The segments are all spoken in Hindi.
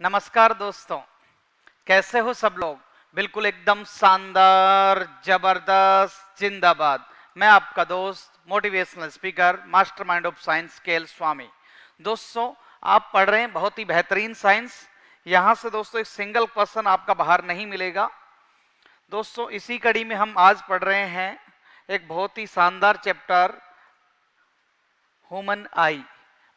नमस्कार दोस्तों, कैसे हो सब लोग। बिल्कुल एकदम शानदार, जबरदस्त, जिंदाबाद। मैं आपका दोस्त, motivational speaker, mastermind of science KL Swami. दोस्तों, आप पढ़ रहे हैं बहुत ही बेहतरीन साइंस। यहां से दोस्तों एक सिंगल क्वेश्चन आपका बाहर नहीं मिलेगा। दोस्तों, इसी कड़ी में हम आज पढ़ रहे हैं एक बहुत ही शानदार चैप्टर, ह्यूमन आई।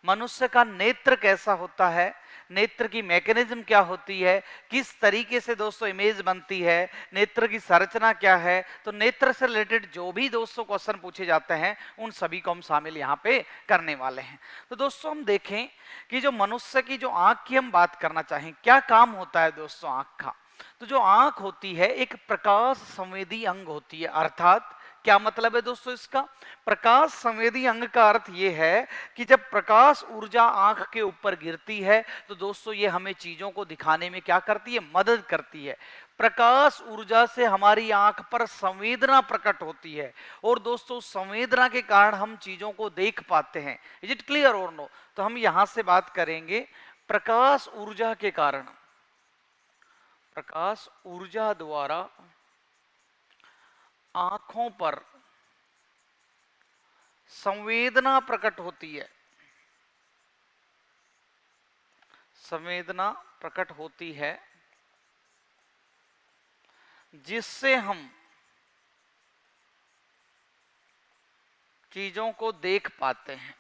मनुष्य का नेत्र कैसा होता है, नेत्र की मैकेनिज्म क्या होती है, किस तरीके से दोस्तों इमेज बनती है, नेत्र की संरचना क्या है। तो नेत्र से रिलेटेड जो भी दोस्तों क्वेश्चन पूछे जाते हैं उन सभी को हम शामिल यहाँ पे करने वाले हैं। तो दोस्तों हम देखें कि जो मनुष्य की जो आंख की हम बात करना चाहें, क्या काम होता है दोस्तों आंख का। तो जो आंख होती है एक प्रकाश संवेदी अंग होती है। अर्थात क्या मतलब है दोस्तों इसका, प्रकाश संवेदी अंग का अर्थ यह है कि जब प्रकाश ऊर्जा आंख के ऊपर गिरती है तो दोस्तों ये हमें चीजों को दिखाने में क्या करती है, मदद करती है। प्रकाश ऊर्जा से हमारी आंख पर संवेदना प्रकट होती है और दोस्तों संवेदना के कारण हम चीजों को देख पाते हैं। इज इट क्लियर और नो। तो हम यहां से बात करेंगे प्रकाश ऊर्जा के कारण, प्रकाश ऊर्जा द्वारा आंखों पर संवेदना प्रकट होती है, संवेदना प्रकट होती है जिससे हम चीजों को देख पाते हैं।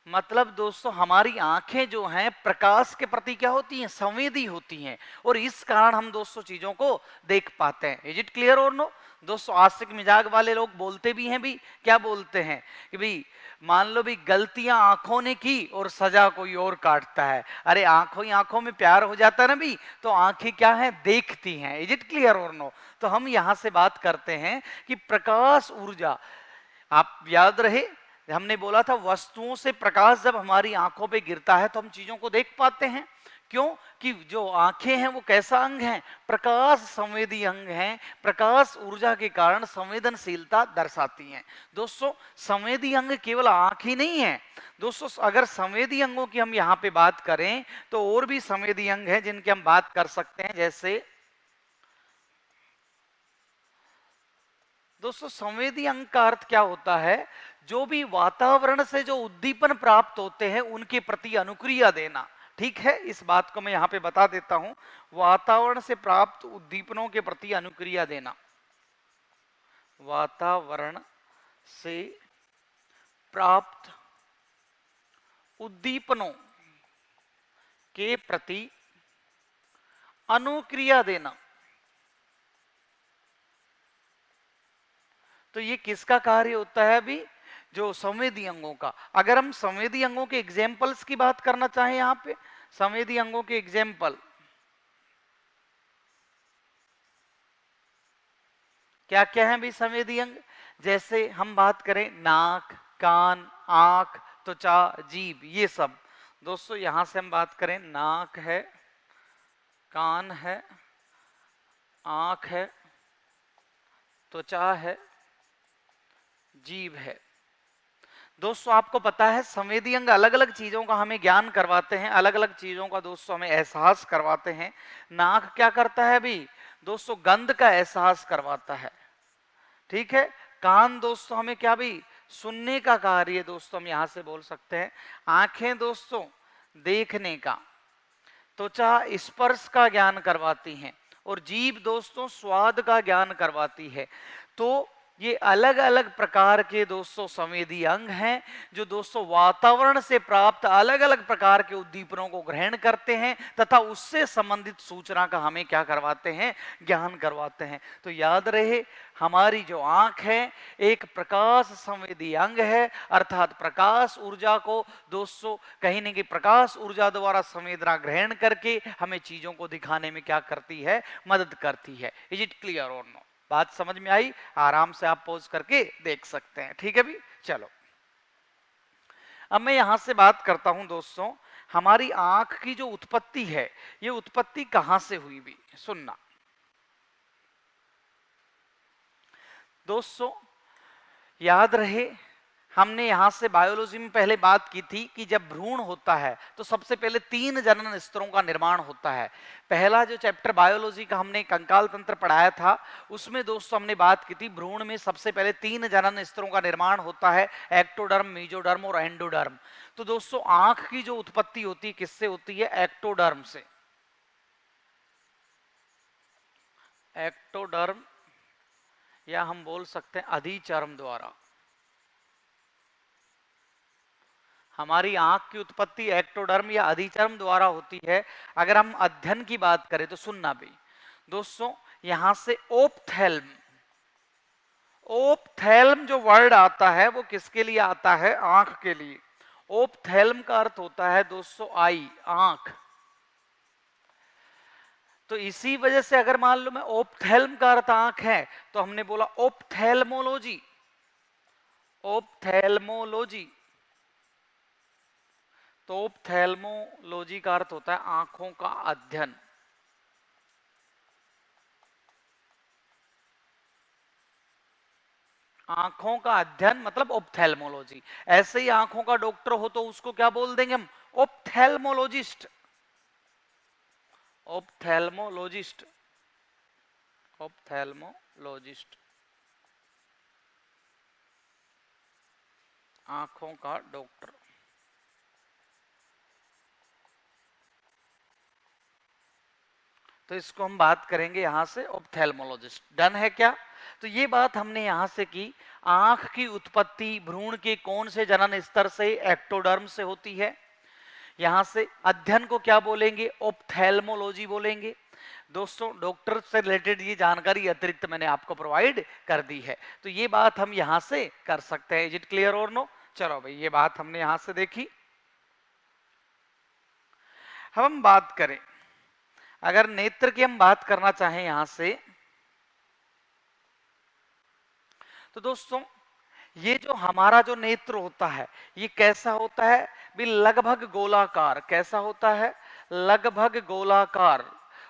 मतलब दोस्तों हमारी आंखें जो हैं प्रकाश के प्रति क्या होती हैं, संवेदी होती हैं और इस कारण हम दोस्तों चीजों को देख पाते हैं। इज इट क्लियर और नो। दोस्तों आशिक मिजाज वाले लोग बोलते भी हैं भी, क्या बोलते हैं कि भाई मान लो भी गलतियां आंखों ने की और सजा कोई और काटता है। अरे आंखों ही आंखों में प्यार हो जाता है ना भी, तो आंखें क्या है, देखती हैं। इज इट क्लियर और नो। तो हम यहां से बात करते हैं कि प्रकाश ऊर्जा, आप याद रहे हमने बोला था वस्तुओं से प्रकाश जब हमारी आंखों पे गिरता है तो हम चीजों को देख पाते हैं। क्यों कि जो आंखें हैं वो कैसा अंग है, प्रकाश संवेदी अंग हैं। प्रकाश ऊर्जा के कारण संवेदनशीलता दर्शाती हैं। दोस्तों संवेदी अंग केवल आंख ही नहीं है दोस्तों। अगर संवेदी अंगों की हम यहाँ पे बात करें तो और भी संवेदी अंग हैं जिनकी हम बात कर सकते हैं। जैसे दोस्तों संवेदी अंग का अर्थ क्या होता है, जो भी वातावरण से जो उद्दीपन प्राप्त होते हैं उनके प्रति अनुक्रिया देना। ठीक है, इस बात को मैं यहां पे बता देता हूं। वातावरण से प्राप्त उद्दीपनों के प्रति अनुक्रिया देना, वातावरण से प्राप्त उद्दीपनों के प्रति अनुक्रिया देना। तो ये किसका कार्य होता है अभी, जो संवेदी अंगों का। अगर हम संवेदी अंगों के एग्जाम्पल्स की बात करना चाहें यहां पे, संवेदी अंगों के एग्जाम्पल क्या क्या है भी संवेदी अंग। जैसे हम बात करें नाक, कान, आंख, त्वचा, जीभ, ये सब। दोस्तों यहां से हम बात करें, नाक है, कान है, आंख है, त्वचा है, जीभ है। दोस्तों आपको पता है संवेदी अंग अलग अलग चीजों का हमें ज्ञान करवाते हैं, अलग अलग चीजों का दोस्तों हमें एहसास करवाते हैं। नाक क्या करता है अभी दोस्तों, गंध का एहसास करवाता है। ठीक है, कान दोस्तों हमें क्या भी, सुनने का कार्य दोस्तों हम यहां से बोल सकते हैं। आंखें दोस्तों देखने का, त्वचा स्पर्श का ज्ञान करवाती हैं और जीभ दोस्तों स्वाद का ज्ञान करवाती है। तो ये अलग अलग प्रकार के दोस्तों संवेदी अंग हैं जो दोस्तों वातावरण से प्राप्त अलग अलग प्रकार के उद्दीपनों को ग्रहण करते हैं तथा उससे संबंधित सूचना का हमें क्या करवाते हैं, ज्ञान करवाते हैं। तो याद रहे हमारी जो आंख है एक प्रकाश संवेदी अंग है, अर्थात प्रकाश ऊर्जा को दोस्तों कहीं ना कहीं प्रकाश ऊर्जा द्वारा संवेदना ग्रहण करके हमें चीजों को दिखाने में क्या करती है, मदद करती है। इज इट क्लियर और नो। बात समझ में आई, आराम से आप पॉज करके देख सकते हैं। ठीक है भी, चलो अब मैं यहां से बात करता हूं दोस्तों, हमारी आंख की जो उत्पत्ति है ये उत्पत्ति कहां से हुई भी, सुनना दोस्तों। याद रहे हमने यहां से बायोलॉजी में पहले बात की थी कि जब भ्रूण होता है तो सबसे पहले 3 जनन स्तरों का निर्माण होता है। पहला जो चैप्टर बायोलॉजी का हमने कंकाल तंत्र पढ़ाया था, उसमें दोस्तों हमने बात की थी भ्रूण में सबसे पहले 3 जनन स्तरों का निर्माण होता है, एक्टोडर्म, मेसोडर्म और एंडोडर्म। तो दोस्तों आंख की जो उत्पत्ति होती है किससे होती है? एक्टोडर्म से। एक्टोडर्म या हम बोल सकते हैं अधिचर्म द्वारा। हमारी आंख की उत्पत्ति एक्टोडर्म या अधिचर्म द्वारा होती है। अगर हम अध्ययन की बात करें तो सुनना भी दोस्तों, यहां से ओप्थेल्म, ओप्थेल्म जो वर्ड आता है वो किसके लिए आता है? आंख के लिए। ओप्थेल्म का अर्थ होता है दोस्तों आई, आंख। तो इसी वजह से अगर मान लो मैं ओप्थेल्म का अर्थ आंख है तो हमने बोला ओप्थेल्मोलॉजी, ओप्थेल्मोलॉजी। तो ओप्थेल्मोलॉजी का अर्थ होता है आंखों का अध्ययन। आंखों का अध्ययन मतलब ओप्थेल्मोलॉजी। ऐसे ही आंखों का डॉक्टर हो तो उसको क्या बोल देंगे हम? ओप्थेल्मोलॉजिस्ट, ओप्थेल्मोलॉजिस्ट, ओप्थेल्मोलॉजिस्ट, आंखों का डॉक्टर। तो इसको हम बात करेंगे यहां से ओप्थेल्मोलॉजिस्ट। डन है क्या? तो ये बात हमने यहां से की। आंख की उत्पत्ति भ्रूण के कौन से जनन स्तर से? एक्टोडर्म से होती है। यहां से अध्ययन को क्या बोलेंगे? ओप्थेल्मोलॉजी बोलेंगे। दोस्तों डॉक्टर से रिलेटेड ये जानकारी अतिरिक्त मैंने आपको प्रोवाइड कर दी है, तो ये बात हम यहां से कर सकते हैं। इज इट क्लियर और नो? चलो भाई, ये बात हमने यहां से देखी। हम बात करें, अगर नेत्र की हम बात करना चाहें यहां से, तो दोस्तों ये जो हमारा जो नेत्र होता है ये कैसा होता है? भी लगभग गोलाकार। कैसा होता है? लगभग गोलाकार।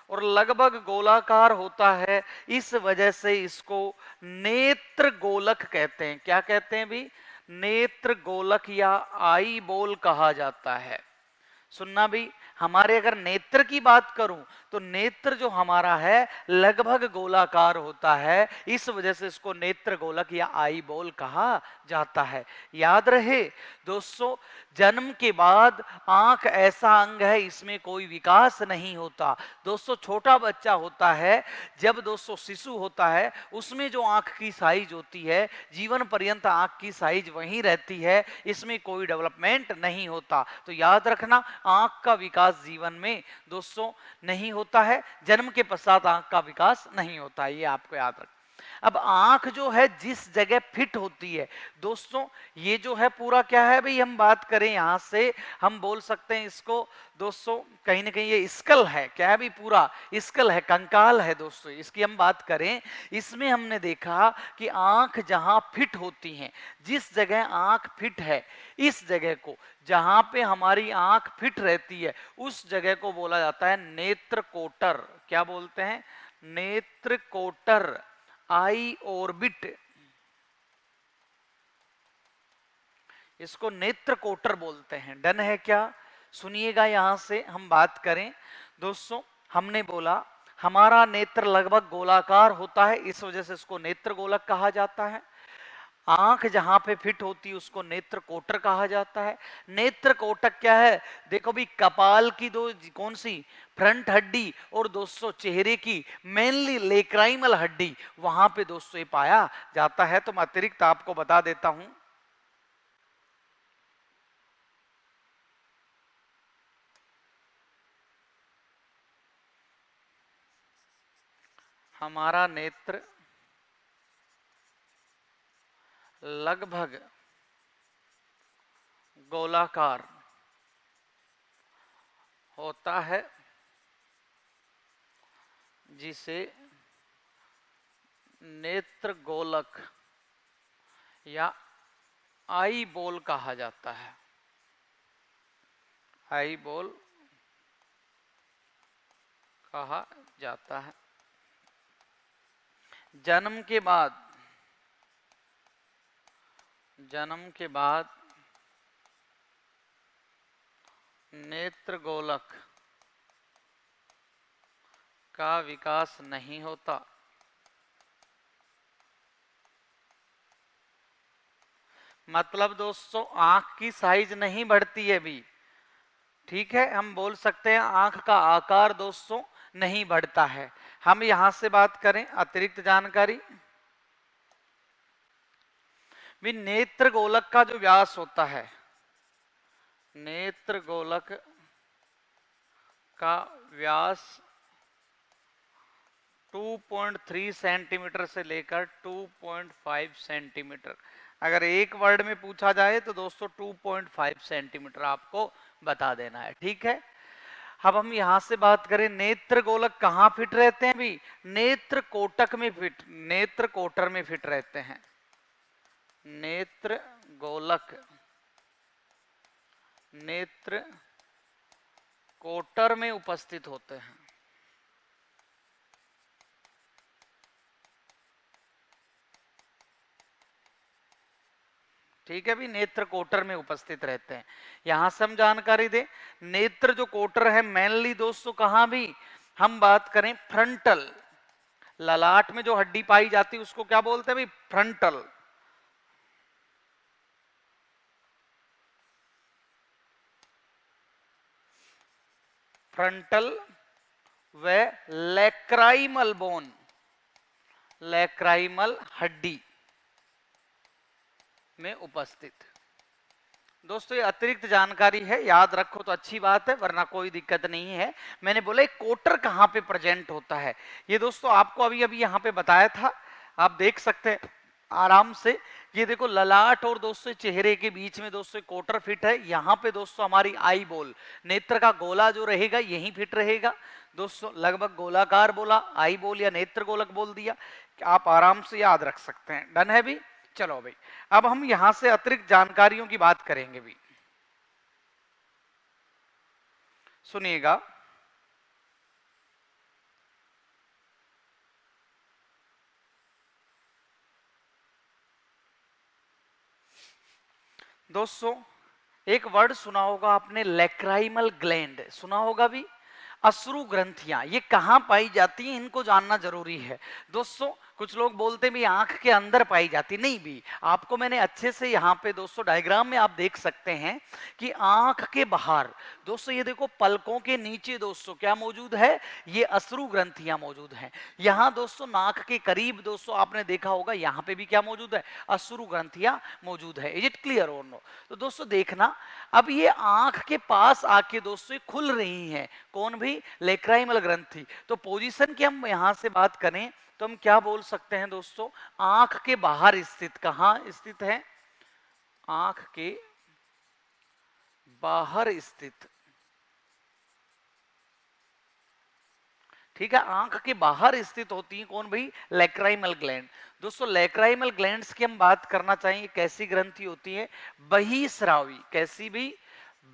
और लगभग गोलाकार होता है, इस वजह से इसको नेत्र गोलक कहते हैं। क्या कहते हैं भी? नेत्र गोलक या आई बोल कहा जाता है। सुनना भी, हमारे अगर नेत्र की बात करूं तो नेत्र जो हमारा है लगभग गोलाकार होता है, इस वजह से इसको नेत्र गोलक या आई बॉल कहा जाता है। याद रहे दोस्तों, जन्म के बाद आंख ऐसा अंग है इसमें कोई विकास नहीं होता। दोस्तों छोटा बच्चा होता है, जब दोस्तों शिशु होता है, उसमें जो आंख की साइज होती है जीवन पर्यंत आंख की साइज वहीं रहती है, इसमें कोई डेवलपमेंट नहीं होता। तो याद रखना, आंख का विकास जीवन में दोस्तों नहीं होता है, जन्म के पश्चात आंख का विकास नहीं होता है, ये आपको याद रखना। अब आंख जो है जिस जगह फिट होती है दोस्तों, ये जो है पूरा क्या है भाई? हम बात करें यहां से, हम बोल सकते हैं इसको दोस्तों कहीं ना कहीं ये स्कल है। क्या है भाई? पूरा स्कल है, कंकाल है दोस्तों। इसकी हम बात करें, इसमें हमने देखा कि आंख जहां फिट होती है, जिस जगह आंख फिट है, इस जगह को, जहां पे हमारी आंख फिट रहती है उस जगह को बोला जाता है नेत्र कोटर। क्या बोलते हैं? नेत्र कोटर, आई ऑर्बिट। इसको नेत्र कोटर बोलते हैं। डन है क्या? सुनिएगा, यहां से हम बात करें दोस्तों, हमने बोला हमारा नेत्र लगभग गोलाकार होता है, इस वजह से इसको नेत्र गोलक कहा जाता है। आंख जहां पे फिट होती है उसको नेत्र कोटर कहा जाता है। नेत्र कोटक क्या है? देखो भी, कपाल की दो कौन सी? फ्रंट हड्डी, और दोस्तों चेहरे की मेनली लेक्राइमल हड्डी, वहां पे दोस्तों ये पाया जाता है। तो मैं अतिरिक्त आपको बता देता हूं, हमारा नेत्र लगभग गोलाकार होता है, जिसे नेत्र गोलक या आई बॉल कहा जाता है। आई बॉल कहा जाता है। जन्म के बाद, जन्म के बाद नेत्र गोलक का विकास नहीं होता। मतलब दोस्तों आंख की साइज नहीं बढ़ती है भी, ठीक है, हम बोल सकते हैं आंख का आकार दोस्तों नहीं बढ़ता है। हम यहां से बात करें अतिरिक्त जानकारी, भी नेत्र गोलक का जो व्यास होता है, नेत्र गोलक का व्यास 2.3 सेंटीमीटर से लेकर 2.5 सेंटीमीटर। अगर एक वर्ड में पूछा जाए तो दोस्तों 2.5 सेंटीमीटर आपको बता देना है, ठीक है। अब हम यहां से बात करें नेत्र गोलक कहां फिट रहते हैं भी, नेत्र कोटक में फिट, नेत्र कोटर में फिट रहते हैं। नेत्र गोलक नेत्र कोटर में उपस्थित होते हैं। ठीक है भी, नेत्र कोटर में उपस्थित रहते हैं। यहां से हम जानकारी दें, नेत्र जो कोटर है मेनली दोस्तों कहां भी हम बात करें फ्रंटल, ललाट में जो हड्डी पाई जाती है उसको क्या बोलते हैं भाई, फ्रंटल। फ्रंटल व लैक्राइमल बोन, लैक्राइमल हड्डी में उपस्थित। दोस्तों ये अतिरिक्त जानकारी है, याद रखो तो अच्छी बात है, वरना कोई दिक्कत नहीं है। मैंने बोला एक कोटर कहां पे प्रेजेंट होता है, ये दोस्तों आपको अभी अभी यहां पे बताया था, आप देख सकते हैं आराम से। ये देखो ललाट और दोस्तों चेहरे के बीच में दोस्तों कोटर फिट है। यहाँ पे दोस्तों हमारी आई बॉल, नेत्र का गोला जो रहेगा यही फिट रहेगा दोस्तों, लगभग गोलाकार बोला, आई बॉल या नेत्र गोलक बोल दिया, आप आराम से याद रख सकते हैं। डन है भी, चलो भाई अब हम यहां से अतिरिक्त जानकारियों की बात करेंगे भी, सुनिएगा। दोस्तों एक वर्ड सुना होगा आपने, लैक्राइमल ग्लैंड सुना होगा भी। अश्रु ग्रंथियां ये कहां पाई जाती हैं, इनको जानना जरूरी है दोस्तों। कुछ लोग बोलते भी आंख के अंदर पाई जाती, नहीं भी, आपको मैंने अच्छे से यहाँ पे दोस्तों डायग्राम में आप देख सकते हैं कि आंख के बाहर दोस्तों ये देखो पलकों के नीचे दोस्तों क्या मौजूद है, ये अश्रु ग्रंथियां मौजूद हैं। यहाँ दोस्तों नाक के करीब दोस्तों आपने देखा होगा यहाँ पे भी क्या मौजूद है, अश्रु ग्रंथियां मौजूद है। इज इट क्लियर और नो? तो दोस्तों देखना, अब ये आंख के पास आके दोस्तों खुल रही हैं, कौन भी, लेक्राइमल ग्रंथि। तो पोजीशन की हम यहां से बात करें तो हम क्या बोल सकते हैं दोस्तों, आंख के बाहर स्थित, कहां स्थित है, आंख के बाहर स्थित, ठीक है, आंख के बाहर स्थित होती है कौन भाई, लैक्राइमल ग्लैंड। दोस्तों लैक्राइमल ग्लैंड्स की हम बात करना चाहिए, कैसी ग्रंथि होती है, बहिस्रावी, कैसी भी,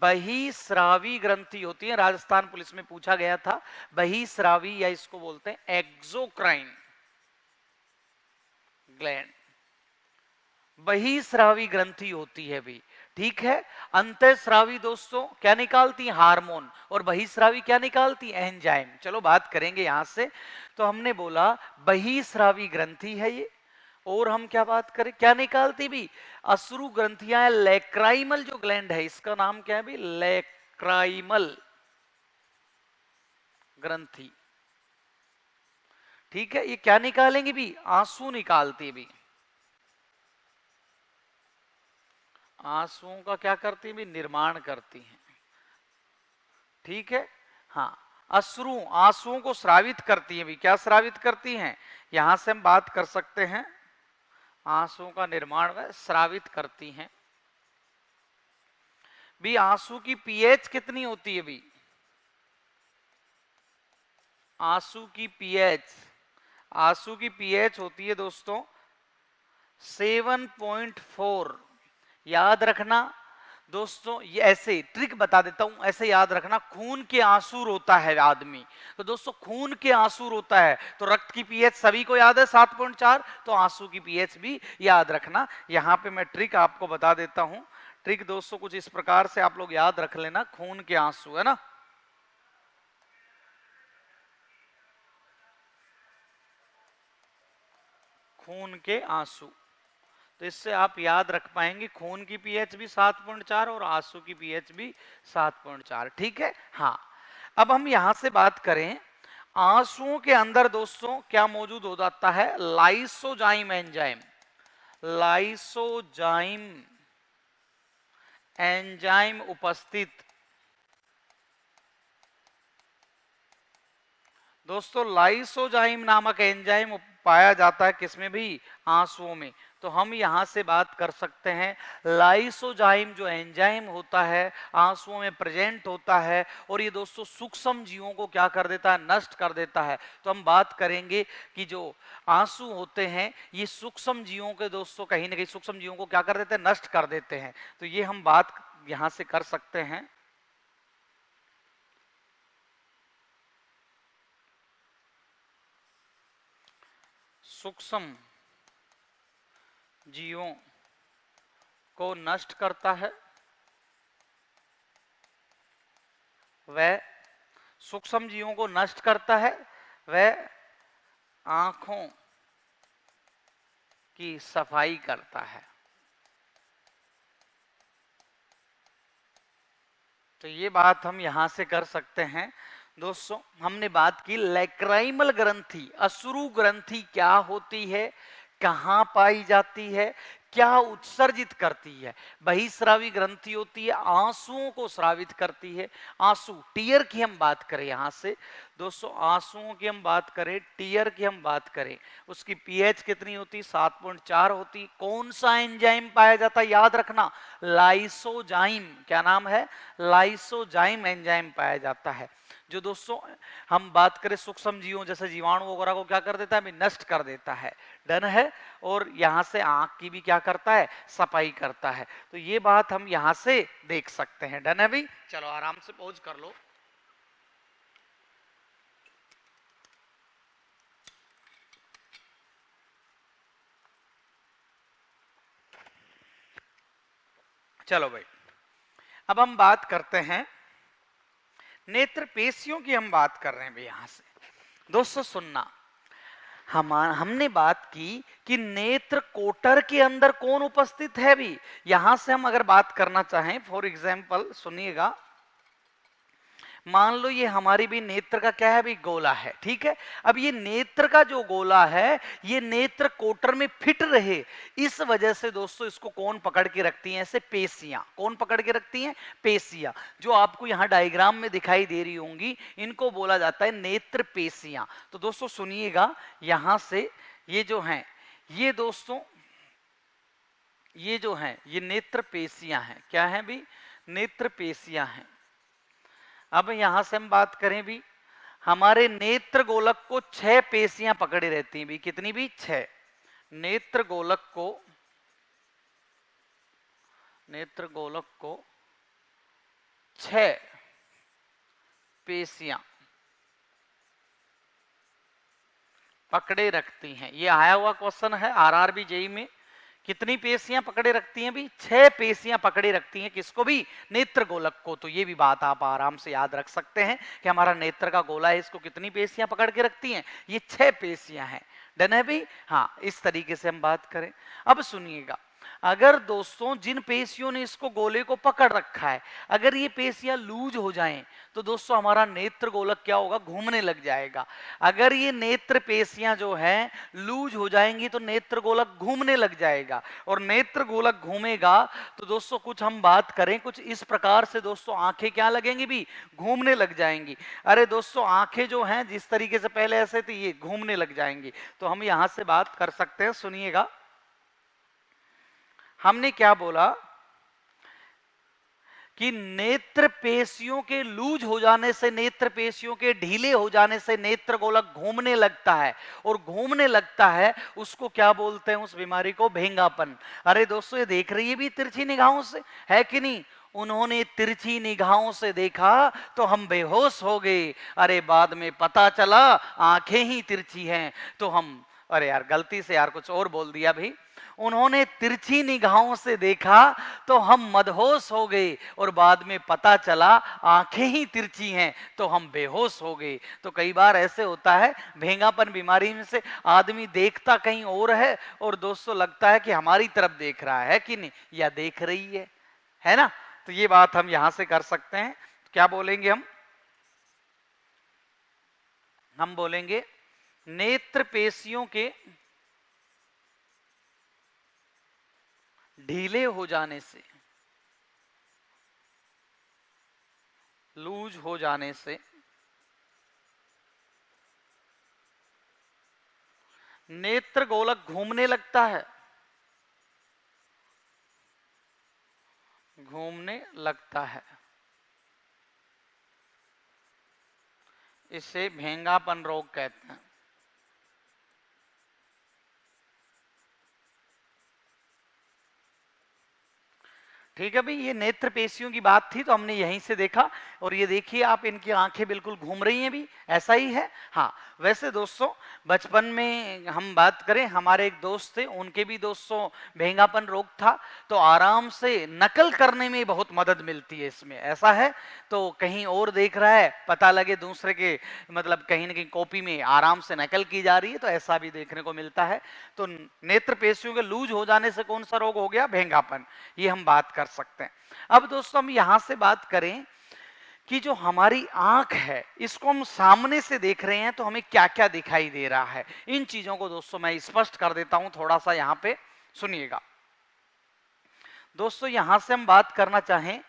बहिस्रावी ग्रंथि होती है। राजस्थान पुलिस में पूछा गया था, बहिस्रावी या इसको बोलते हैं एक्सोक्राइन ग्लैंड, बहिस्रावी ग्रंथि होती है भी, ठीक है। अंतःस्रावी दोस्तों क्या निकालती है, हार्मोन, और बहिस्रावी क्या निकालती है, एंजाइम। चलो बात करेंगे यहां से। तो हमने बोला बहिस्रावी ग्रंथि है ये, और हम क्या बात करें, क्या निकालती भी, अश्रु ग्रंथियां, लैक्राइमल जो ग्लैंड है इसका नाम क्या है भी, लैक्राइमल ग्रंथि, ठीक है। ये क्या निकालेंगे भी, आंसू निकालती भी, आंसुओं का क्या करती है भी, निर्माण करती हैं, ठीक है। हाँ, अश्रु आंसुओं को स्रावित करती है भी, क्या स्रावित करती हैं, यहां से हम बात कर सकते हैं, आंसुओं का निर्माण व स्रावित करती हैं भी। आंसू की पीएच कितनी होती है भी, आंसू की पीएच, आंसू की पीएच होती है दोस्तों 7.4। याद रखना दोस्तों ये ऐसे ट्रिक बता देता हूं, ऐसे याद रखना, खून के आंसू रोता है आदमी, तो दोस्तों खून के आंसू रोता है तो रक्त की पीएच सभी को याद है 7.4, तो आंसू की पीएच भी याद रखना। यहां पे मैं ट्रिक आपको बता देता हूं। ट्रिक दोस्तों कुछ इस प्रकार से आप लोग याद रख लेना, खून के आंसू है ना, खून के आंसू, तो इससे आप याद रख पाएंगे खून की पीएच भी 7.4 और आंसू की पीएच भी 7.4। ठीक है, हाँ। अब हम यहां से बात करें, आंसुओं के अंदर दोस्तों क्या मौजूद हो जाता है, लाइसोजाइम एंजाइम, लाइसोजाइम एंजाइम उपस्थित। दोस्तों लाइसोजाइम नामक एंजाइम पाया जाता है किसमें भी, आंसुओं में। तो हम यहां से बात कर सकते हैं, लाइसोजाइम जो एंजाइम होता है आंसुओं में प्रेजेंट होता है, और ये दोस्तों सूक्ष्म जीवों को क्या कर देता है, नष्ट कर देता है। तो हम बात करेंगे कि जो आंसू होते हैं ये सूक्ष्म जीवों के दोस्तों कहीं ना कहीं सूक्ष्म जीवों को क्या कर देते हैं, नष्ट कर देते हैं। तो ये हम बात यहां से कर सकते हैं। सूक्ष्म जीवों को नष्ट करता है, वह सूक्ष्म जीवों को नष्ट करता है, वह आंखों की सफाई करता है। तो ये बात हम यहां से कर सकते हैं। दोस्तों हमने बात की लैक्राइमल ग्रंथि, अश्रु ग्रंथि क्या होती है, कहां पाई जाती है, क्या उत्सर्जित करती है। बहिस्रावी ग्रंथि होती है, आंसुओं को स्रावित करती है। आंसू, टीयर की हम बात करें यहां से दोस्तों, आंसुओं की हम बात करें, टीयर की हम बात करें, उसकी पीएच कितनी होती, 7.4 होती। कौन सा एंजाइम पाया जाता है, याद रखना, लाइसोजाइम। क्या नाम है, लाइसोजाइम एंजाइम पाया जाता है, जो दोस्तों हम बात करें सूक्ष्म जीवों जैसे जीवाणु वगैरह को क्या कर देता है, नष्ट कर देता है। डन है। और यहां से आंख की भी क्या करता है, सफाई करता है। तो ये बात हम यहां से देख सकते हैं। डन है भाई, चलो आराम से पॉज कर लो। चलो भाई, अब हम बात करते हैं नेत्र पेशियों की, हम बात कर रहे हैं भाई यहां से। दोस्तों सुनना, हमने बात की कि नेत्र कोटर के अंदर कौन उपस्थित है भी। यहां से हम अगर बात करना चाहें, फॉर एग्जांपल सुनिएगा, मान लो ये हमारी भी नेत्र का क्या है भी, गोला है। ठीक है, अब ये नेत्र का जो गोला है ये नेत्र कोटर में फिट रहे, इस वजह से दोस्तों इसको कौन पकड़ के रखती हैं, ऐसे पेशियां। कौन पकड़ के रखती हैं, पेशियां, जो आपको यहां डायग्राम में दिखाई दे रही होंगी, इनको बोला जाता है नेत्र पेशियां। तो दोस्तों सुनिएगा, यहां से ये जो हैं, ये दोस्तों ये जो हैं ये नेत्र पेशियां हैं। क्या है भी, नेत्र पेशियां हैं। अब यहां से हम बात करें भी, हमारे नेत्र गोलक को 6 पेशियां पकड़े रहती हैं भी। कितनी भी, 6। नेत्र गोलक को, नेत्र गोलक को 6 पेशियां पकड़े रखती हैं। ये आया हुआ क्वेश्चन है आरआरबी जेई में। कितनी पेशियां पकड़े रखती हैं भी, 6 पेशियां पकड़े रखती हैं किसको भी, नेत्र गोलक को। तो ये भी बात आप आराम से याद रख सकते हैं कि हमारा नेत्र का गोला है, इसको कितनी पेशियां पकड़ के रखती हैं, ये 6 पेशियां हैं। डन है भी, हाँ। इस तरीके से हम बात करें। अब सुनिएगा, अगर दोस्तों जिन पेशियों ने इसको गोले को पकड़ रखा है, अगर ये पेशियां लूज हो जाएं तो दोस्तों हमारा नेत्र गोलक क्या होगा, घूमने लग जाएगा। अगर ये नेत्र पेशियां जो हैं लूज हो जाएंगी तो नेत्र गोलक घूमने लग जाएगा, और नेत्र गोलक घूमेगा तो दोस्तों कुछ हम बात करें, कुछ इस प्रकार से दोस्तों आंखें क्या लगेंगी भी, घूमने लग जाएंगी। अरे दोस्तों आंखें जो हैं जिस तरीके से पहले ऐसे थी, ये घूमने लग जाएंगी। तो हम यहां से बात कर सकते हैं, सुनिएगा, हमने क्या बोला कि नेत्र पेशियों के लूज हो जाने से, नेत्र पेशियों के ढीले हो जाने से नेत्र गोलक घूमने लगता है, और घूमने लगता है उसको क्या बोलते हैं, उस बीमारी को भेंगापन। अरे दोस्तों ये देख रही है भी तिरछी निगाहों से, है कि नहीं, उन्होंने तिरछी निगाहों से देखा तो हम बेहोश हो गए, अरे बाद में पता चला आंखें ही तिरछी हैं तो हम, अरे यार गलती से यार कुछ और बोल दिया भाई। उन्होंने तिरछी निगाहों से देखा तो हम मदहोश हो गए और बाद में पता चला आंखें ही तिरछी हैं तो हम बेहोश हो गए। तो कई बार ऐसे होता है भेंगापन बीमारी में से आदमी देखता कहीं और है और दोस्तों लगता है कि हमारी तरफ देख रहा है कि नहीं, या देख रही है ना। तो ये बात हम यहां से कर सकते हैं। तो क्या बोलेंगे हम बोलेंगे नेत्र पेशियों के ढीले हो जाने से, लूज हो जाने से नेत्र गोलक घूमने लगता है, घूमने लगता है। इसे भेंगापन रोग कहते हैं। ठीक है भाई, ये नेत्र पेशियों की बात थी तो हमने यहीं से देखा। और ये देखिए आप, इनकी आंखें बिल्कुल घूम रही हैं भी, ऐसा ही है। हाँ वैसे दोस्तों बचपन में हम बात करें, हमारे एक दोस्त थे, उनके भी दोस्तों भेंगापन रोग था। तो आराम से नकल करने में बहुत मदद मिलती है इसमें, ऐसा है तो कहीं और देख रहा है, पता लगे दूसरे के मतलब कहीं ना कहीं कॉपी में आराम से नकल की जा रही है, तो ऐसा भी देखने को मिलता है। तो नेत्र पेशियों के लूज हो जाने से कौन सा रोग हो गया? भेंगापन। ये हम बात कर सकते हैं। अब दोस्तों हम यहां से बात करें कि जो हमारी आंख है इसको हम सामने से देख रहे हैं तो हमें क्या क्या दिखाई दे रहा है, इन चीजों को दोस्तों मैं स्पष्ट कर देता हूं, थोड़ा सा यहां पे सुनिएगा। दोस्तों यहां से हम बात करना चाहें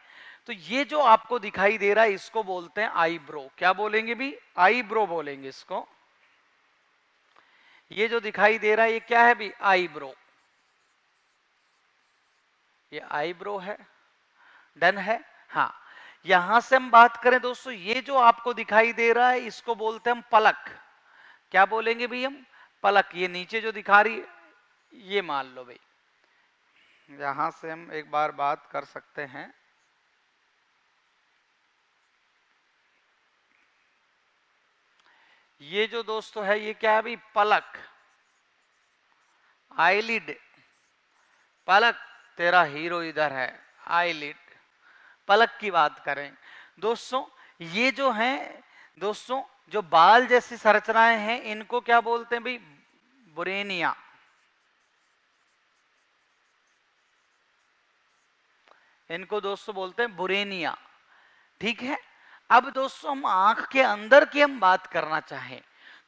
तो ये जो आपको दिखाई दे रहा है इसको बोलते हैं आईब्रो। क्या बोलेंगे भी? आईब्रो बोलेंगे इसको। ये जो दिखाई दे रहा है ये क्या है भी? आईब्रो। ये आईब्रो है, डन है। हाँ यहां से हम बात करें दोस्तों, ये जो आपको दिखाई दे रहा है इसको बोलते हैं हम पलक। क्या बोलेंगे भाई हम? पलक। ये नीचे जो दिखा रही ये मान लो भाई, यहां से हम एक बार बात कर सकते हैं। ये जो दोस्तों है ये क्या है भाई? पलक, आईलिड। पलक, तेरा हीरो इधर है, आईलिड। पलक की बात करें दोस्तों, ये जो है दोस्तों जो बाल जैसी संरचनाएं हैं इनको क्या बोलते हैं भाई? बुरेनिया। इनको दोस्तों बोलते हैं बुरेनिया। ठीक है। अब दोस्तों हम आंख के अंदर की हम बात करना चाहें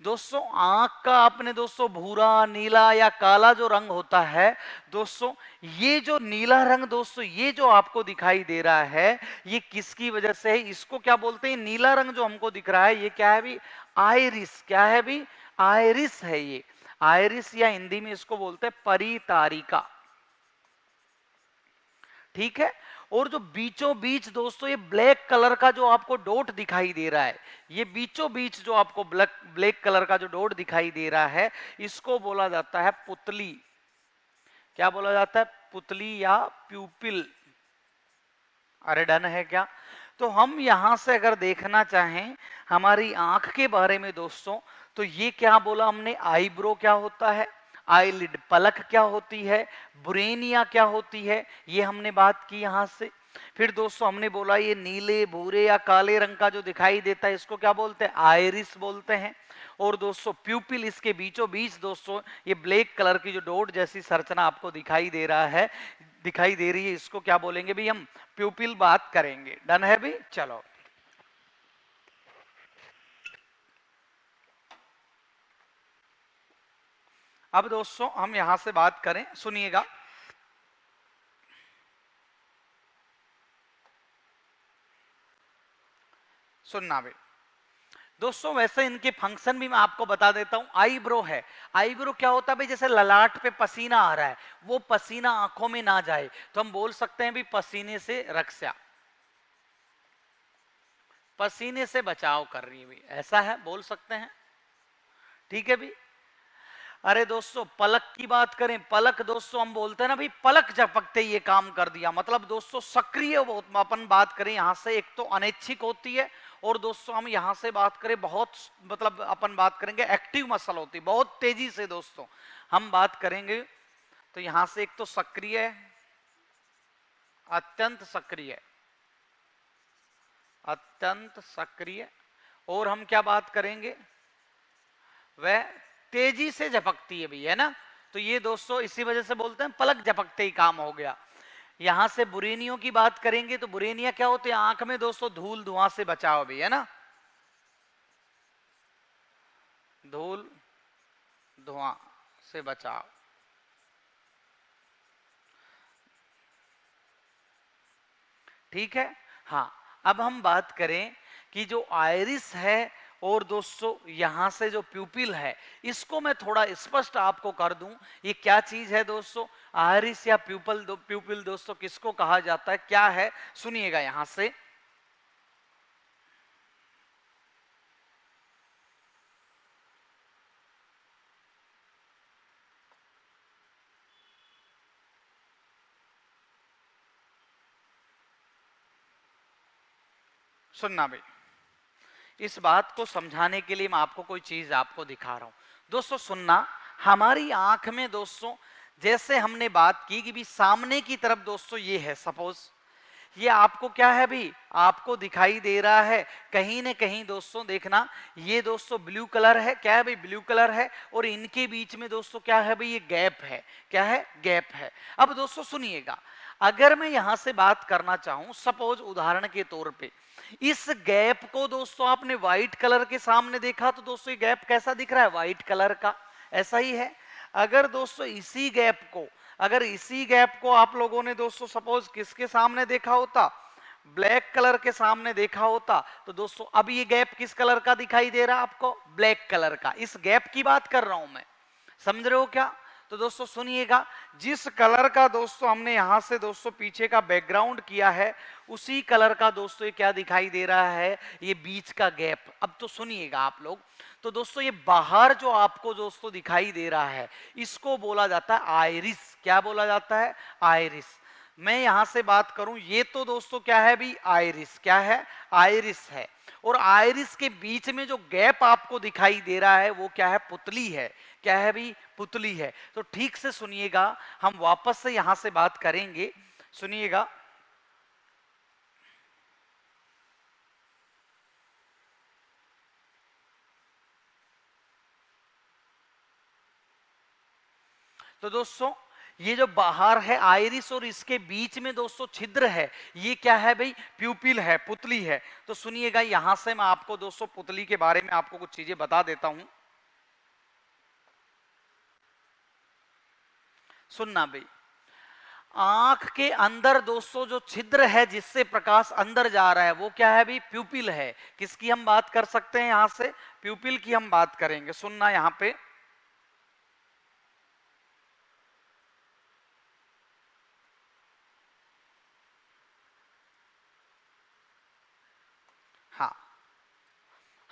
दोस्तों, आंख का अपने दोस्तों भूरा, नीला या काला जो रंग होता है दोस्तों, ये जो नीला रंग दोस्तों ये जो आपको दिखाई दे रहा है ये किसकी वजह से है? इसको क्या बोलते हैं? नीला रंग जो हमको दिख रहा है ये क्या है भी? आयरिस। क्या है भी? आयरिस है ये। आयरिस या हिंदी में इसको बोलते हैं परितारिका। ठीक है। और जो बीचों बीच दोस्तों ये ब्लैक कलर का जो आपको डॉट दिखाई दे रहा है, ये बीचों बीच जो आपको ब्लैक कलर का जो डॉट दिखाई दे रहा है इसको बोला जाता है पुतली। क्या बोला जाता है? पुतली या प्यूपिल। अरे डन है क्या? तो हम यहां से अगर देखना चाहें हमारी आंख के बारे में दोस्तों, तो ये क्या बोला हमने? आईब्रो क्या होता है, आईलिड पलक क्या होती है, बुरेनिया क्या होती है, ये हमने बात की यहां से। फिर दोस्तों हमने बोला ये नीले, भूरे या काले रंग का जो दिखाई देता है इसको क्या बोलते हैं? आयरिस बोलते हैं। और दोस्तों प्यूपिल, इसके बीचों बीच दोस्तों ये ब्लैक कलर की जो डॉट जैसी संरचना आपको दिखाई दे रहा है, दिखाई दे रही है, इसको क्या बोलेंगे भी? हम प्यूपिल बात करेंगे। डन है भी? चलो अब दोस्तों हम यहां से बात करें, सुनिएगा। सुनना भी दोस्तों, वैसे इनके फंक्शन भी मैं आपको बता देता हूं। आईब्रो है, आईब्रो क्या होता है भाई? जैसे ललाट पे पसीना आ रहा है, वो पसीना आंखों में ना जाए तो हम बोल सकते हैं भी पसीने से रक्षा, पसीने से बचाव कर रही है भी, ऐसा है बोल सकते हैं। ठीक है भी। अरे दोस्तों पलक की बात करें, पलक दोस्तों हम बोलते हैं ना भाई पलक झपकते ये काम कर दिया, मतलब दोस्तों सक्रिय अपन बात करें यहां से एक तो अनैच्छिक होती है, और दोस्तों हम यहां से बात करें बहुत मतलब अपन बात करेंगे एक्टिव मसल होती है, बहुत तेजी से दोस्तों हम बात करेंगे। तो यहां से एक तो सक्रिय, अत्यंत सक्रिय, अत्यंत सक्रिय, और हम क्या बात करेंगे, वह तेजी से झपकती है भी, है ना। तो ये दोस्तों इसी वजह से बोलते हैं पलक झपकते ही काम हो गया। यहां से बुरेनियों की बात करेंगे तो बुरेनिया क्या होते हैं, आंख में दोस्तों धूल धुआं से बचाव भी, है ना, धूल धुआं से बचाव। ठीक है। हाँ, अब हम बात करें कि जो आयरिस है और दोस्तों यहां से जो प्यूपिल है, इसको मैं थोड़ा स्पष्ट आपको कर दूं, ये क्या चीज है दोस्तों, आयरिस या प्यूपिल दोस्तों किसको कहा जाता है, क्या है, सुनिएगा यहां से। सुनना भाई, इस बात को समझाने के लिए मैं आपको कोई चीज आपको दिखा रहा हूं दोस्तों, सुनना। हमारी आंख में दोस्तों जैसे हमने बात की कि भी सामने की तरफ दोस्तों ये है, सपोज ये आपको क्या है भी, आपको दिखाई दे रहा है कहीं ना कहीं दोस्तों, देखना ये दोस्तों ब्लू कलर है, क्या है भाई, ब्लू कलर है, और इनके बीच में दोस्तों क्या है भाई, ये गैप है, क्या है, गैप है। अब दोस्तों सुनिएगा, अगर मैं यहां से बात करना चाहूं, सपोज उदाहरण के तौर पे इस गैप को दोस्तों आपने व्हाइट कलर के सामने देखा, तो दोस्तों ये गैप कैसा दिख रहा है, व्हाइट कलर का, ऐसा ही है। अगर दोस्तों इसी गैप को आप लोगों ने दोस्तों सपोज किसके सामने देखा होता, ब्लैक कलर के सामने देखा होता, तो दोस्तों अब ये गैप किस कलर का दिखाई दे रहा है आपको, ब्लैक कलर का। इस गैप की बात कर रहा हूं मैं, समझ रहे हो क्या। तो दोस्तों सुनिएगा, जिस कलर का दोस्तों हमने यहां से दोस्तों पीछे का बैकग्राउंड किया है, उसी कलर का दोस्तों ये क्या दिखाई दे रहा है, ये बीच का गैप। अब तो सुनिएगा आप लोग, तो दोस्तों ये बाहर जो आपको दोस्तों दिखाई दे रहा है, इसको बोला जाता है आइरिस। क्या बोला जाता है, आइरिस। मैं यहां से बात करूं, ये तो दोस्तों क्या है भी, आइरिस, क्या है, आइरिस है। और आइरिस के बीच में जो गैप आपको दिखाई दे रहा है वो क्या है, पुतली है, क्या है भी, पुतली है। तो ठीक से सुनिएगा, हम वापस से यहां से बात करेंगे, सुनिएगा। तो दोस्तों ये जो बाहर है आइरिस और इसके बीच में दोस्तों छिद्र है, ये क्या है भाई, प्यूपिल है, पुतली है। तो सुनिएगा, यहां से मैं आपको दोस्तों पुतली के बारे में आपको कुछ चीजें बता देता हूं, सुनना भाई। आंख के अंदर दोस्तों जो छिद्र है जिससे प्रकाश अंदर जा रहा है, वो क्या है भाई, प्यूपिल है। किसकी हम बात कर सकते हैं, यहां से प्यूपिल की हम बात करेंगे, सुनना यहां पे। हाँ,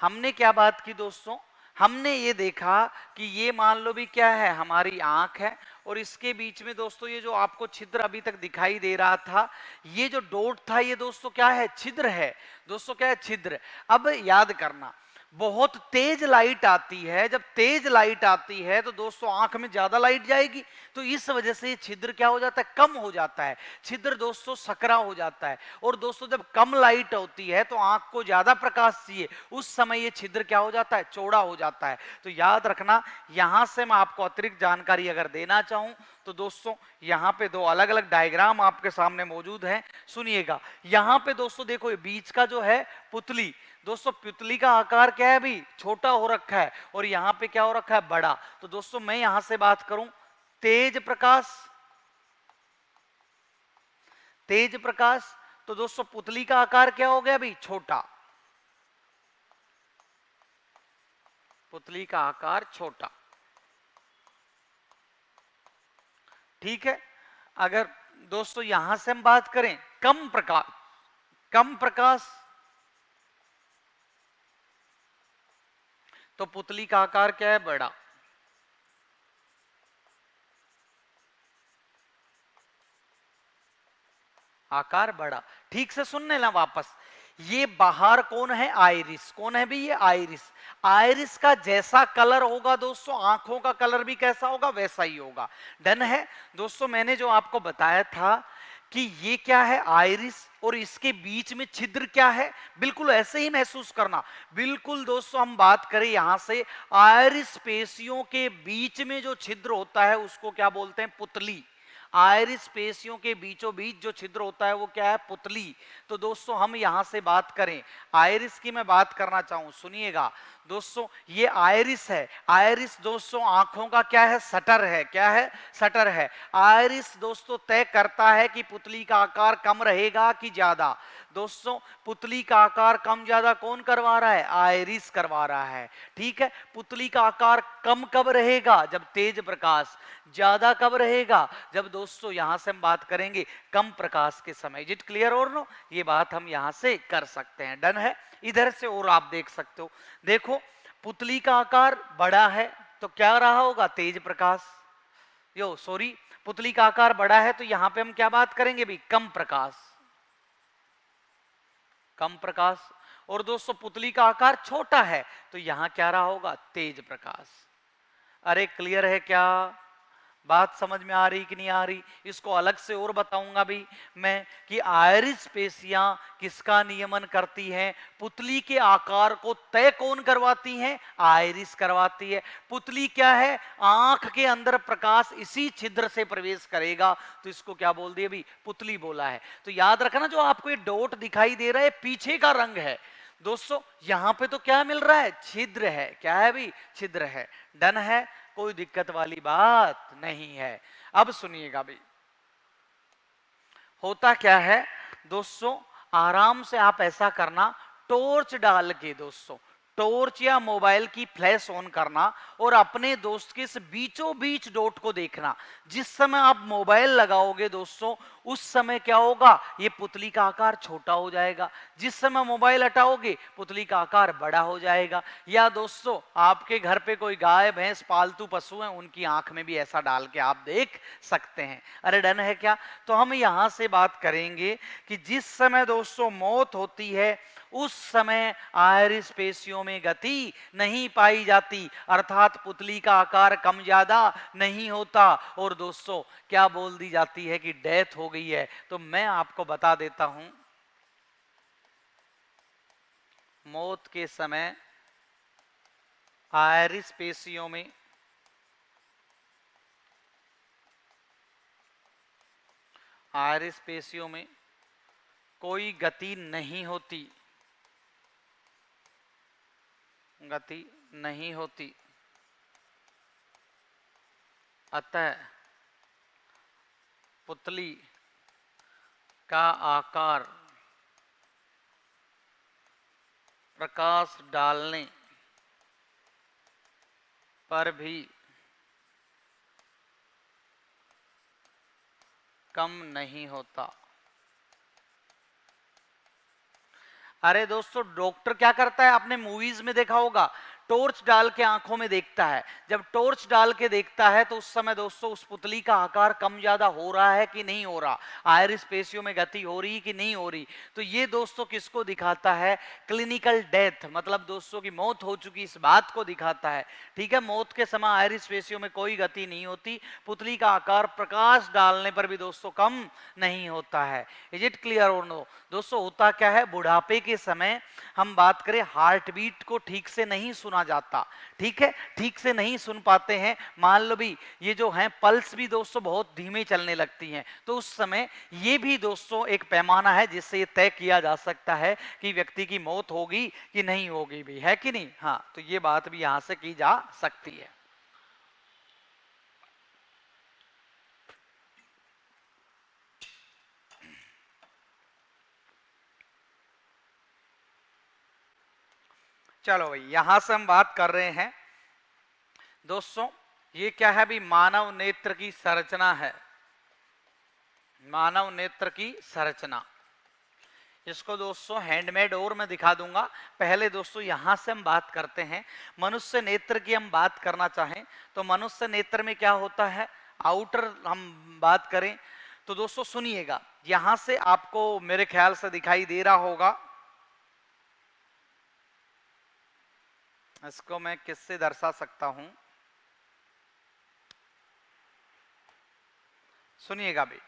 हमने क्या बात की दोस्तों, हमने ये देखा कि ये मान लो भी क्या है, हमारी आंख है, और इसके बीच में दोस्तों ये जो आपको छिद्र अभी तक दिखाई दे रहा था, ये जो डॉट था, ये दोस्तों क्या है, छिद्र है, दोस्तों क्या है, छिद्र। अब याद करना, बहुत तेज लाइट आती है, जब तेज लाइट आती है तो दोस्तों आंख में ज्यादा लाइट जाएगी, तो इस वजह से ये छिद्र क्या हो जाता है, कम हो जाता है, छिद्र दोस्तों सकरा हो जाता है। और दोस्तों जब कम लाइट होती है तो आंख को ज्यादा प्रकाश चाहिए, उस समय ये छिद्र क्या हो जाता है, चौड़ा हो जाता है। तो याद रखना, यहां से मैं आपको अतिरिक्त जानकारी अगर देना चाहूं तो दोस्तों यहां पे दो अलग अलग डायग्राम आपके सामने मौजूद हैं, सुनिएगा। यहां पे दोस्तों देखो, ये बीच का जो है पुतली, दोस्तों पुतली का आकार क्या है भी, छोटा हो रखा है, और यहां पे क्या हो रखा है, बड़ा। तो दोस्तों मैं यहां से बात करूं, तेज प्रकाश, तेज प्रकाश, तो दोस्तों पुतली का आकार क्या हो गया भी, छोटा, पुतली का आकार छोटा। ठीक है। अगर दोस्तों यहां से हम बात करें कम प्रकाश, कम प्रकाश, तो पुतली का आकार क्या है, बड़ा। आकार बड़ा। ठीक से सुन लेना वापस, ये बाहर कौन है, आइरिस। कौन है भी ये, आइरिस। आइरिस का जैसा कलर होगा दोस्तों, आंखों का कलर भी कैसा होगा, वैसा ही होगा। डन है दोस्तों। मैंने जो आपको बताया था कि ये क्या है, आइरिस, और इसके बीच में छिद्र क्या है, बिल्कुल ऐसे ही महसूस करना। बिल्कुल दोस्तों, हम बात करें यहां से, आइरिस पेशियों के बीच में जो छिद्र होता है उसको क्या बोलते हैं, पुतली। आइरिस पेशियों के बीचों बीच जो छिद्र होता है वो क्या है, पुतली। तो दोस्तों हम यहां से बात करें, आइरिस की मैं बात करना चाहूं, सुनिएगा दोस्तों, ये आइरिस है। आइरिस दोस्तों आंखों का क्या है, शटर है। क्या है, शटर है। आइरिस दोस्तों तय करता है कि पुतली का आकार कम रहेगा कि ज्यादा। दोस्तों पुतली का आकार कम ज्यादा कौन करवा रहा है, आइरिस करवा रहा है। ठीक है, पुतली का आकार कम कब रहेगा, जब तेज प्रकाश। ज्यादा कब रहेगा, जब दोस्तों यहां से हम बात करेंगे कम प्रकाश के समय। इट क्लियर और नो, ये बात हम यहां से कर सकते हैं। डन है। इधर से और आप देख सकते हो, देखो पुतली का आकार बड़ा है तो क्या रहा होगा, तेज प्रकाश। यो सॉरी, पुतली का आकार बड़ा है तो यहां पे हम क्या बात करेंगे भी, कम प्रकाश। कम प्रकाश। और दोस्तों पुतली का आकार छोटा है तो यहां क्या रहा होगा, तेज प्रकाश। अरे क्लियर है क्या, बात समझ में आ रही कि नहीं आ रही। इसको अलग से और बताऊंगा भी मैं कि आइरिस पेशियां किसका नियमन करती हैं, पुतली के आकार को तय कौन करवाती हैं, आइरिस करवाती है। पुतली क्या है, आंख के अंदर प्रकाश इसी छिद्र से प्रवेश करेगा, तो इसको क्या बोल दिया भी, पुतली बोला है। तो याद रखना, जो आपको ये डॉट दिखाई दे रहा है पीछे का रंग है दोस्तों, यहां पे तो क्या मिल रहा है, छिद्र है। क्या है भी, छिद्र है। डन है, कोई दिक्कत वाली बात नहीं है। अब सुनिएगा भाई, होता क्या है दोस्तों, आराम से आप ऐसा करना, टॉर्च डाल के दोस्तों, टॉर्च या मोबाइल की फ्लैश ऑन करना और अपने दोस्त के इस बीचों बीच डॉट को देखना। जिस समय आप मोबाइल लगाओगे दोस्तों, उस समय क्या होगा, ये पुतली का आकार छोटा हो जाएगा। जिस समय मोबाइल हटाओगे, पुतली का आकार बड़ा हो जाएगा। या दोस्तों आपके घर पे कोई गाय भैंस पालतू पशु हैं, उनकी आंख में भी ऐसा डाल के आप देख सकते हैं। अरे डन है क्या। तो हम यहां से बात करेंगे कि जिस समय दोस्तों मौत होती है, उस समय आइरिस पेशियों में गति नहीं पाई जाती, अर्थात पुतली का आकार कम ज्यादा नहीं होता, और दोस्तों क्या बोल दी जाती है कि डेथ हो गई है। तो मैं आपको बता देता हूं, मौत के समय आइरिस पेशियों में कोई गति नहीं होती, गति नहीं होती। अतः पुतली का आकार प्रकाश डालने पर भी कम नहीं होता। अरे दोस्तों डॉक्टर क्या करता है, आपने मूवीज में देखा होगा, टॉर्च डाल के आंखों में देखता है। जब टॉर्च डाल के देखता है तो उस समय दोस्तों उस पुतली का आकार कम ज्यादा हो रहा है कि नहीं हो रहा, आइरिस पेशियों में गति हो रही कि नहीं हो रही। तो ये दोस्तों किसको दिखाता है, क्लिनिकल डेथ, मतलब दोस्तों की मौत हो चुकी, इस बात को दिखाता है। ठीक है, मौत के समय आइरिस पेशियों में कोई गति नहीं होती, पुतली का आकार प्रकाश डालने पर भी दोस्तों कम नहीं होता है। इज इट क्लियर और नो। दोस्तों होता क्या है, बुढ़ापे के समय हम बात करें, हार्ट बीट को ठीक से नहीं सुना जाता। ठीक है, ठीक से नहीं सुन पाते हैं, मान लो भी ये जो है पल्स भी दोस्तों बहुत धीमे चलने लगती हैं, तो उस समय ये भी दोस्तों एक पैमाना है जिससे ये तय किया जा सकता है कि व्यक्ति की मौत होगी कि नहीं होगी भी, है कि नहीं। हाँ, तो ये बात भी यहां से की जा सकती है। चलो भाई, यहां से हम बात कर रहे हैं दोस्तों, ये क्या है भी, मानव नेत्र की संरचना है। मानव नेत्र की संरचना, इसको दोस्तों हैंडमेड और मैं दिखा दूंगा। पहले दोस्तों यहां से हम बात करते हैं, मनुष्य नेत्र की हम बात करना चाहें तो मनुष्य नेत्र में क्या होता है, आउटर हम बात करें तो दोस्तों सुनिएगा, यहां से आपको मेरे ख्याल से दिखाई दे रहा होगा, इसको मैं किससे दर्शा सकता हूं, सुनिएगा भाई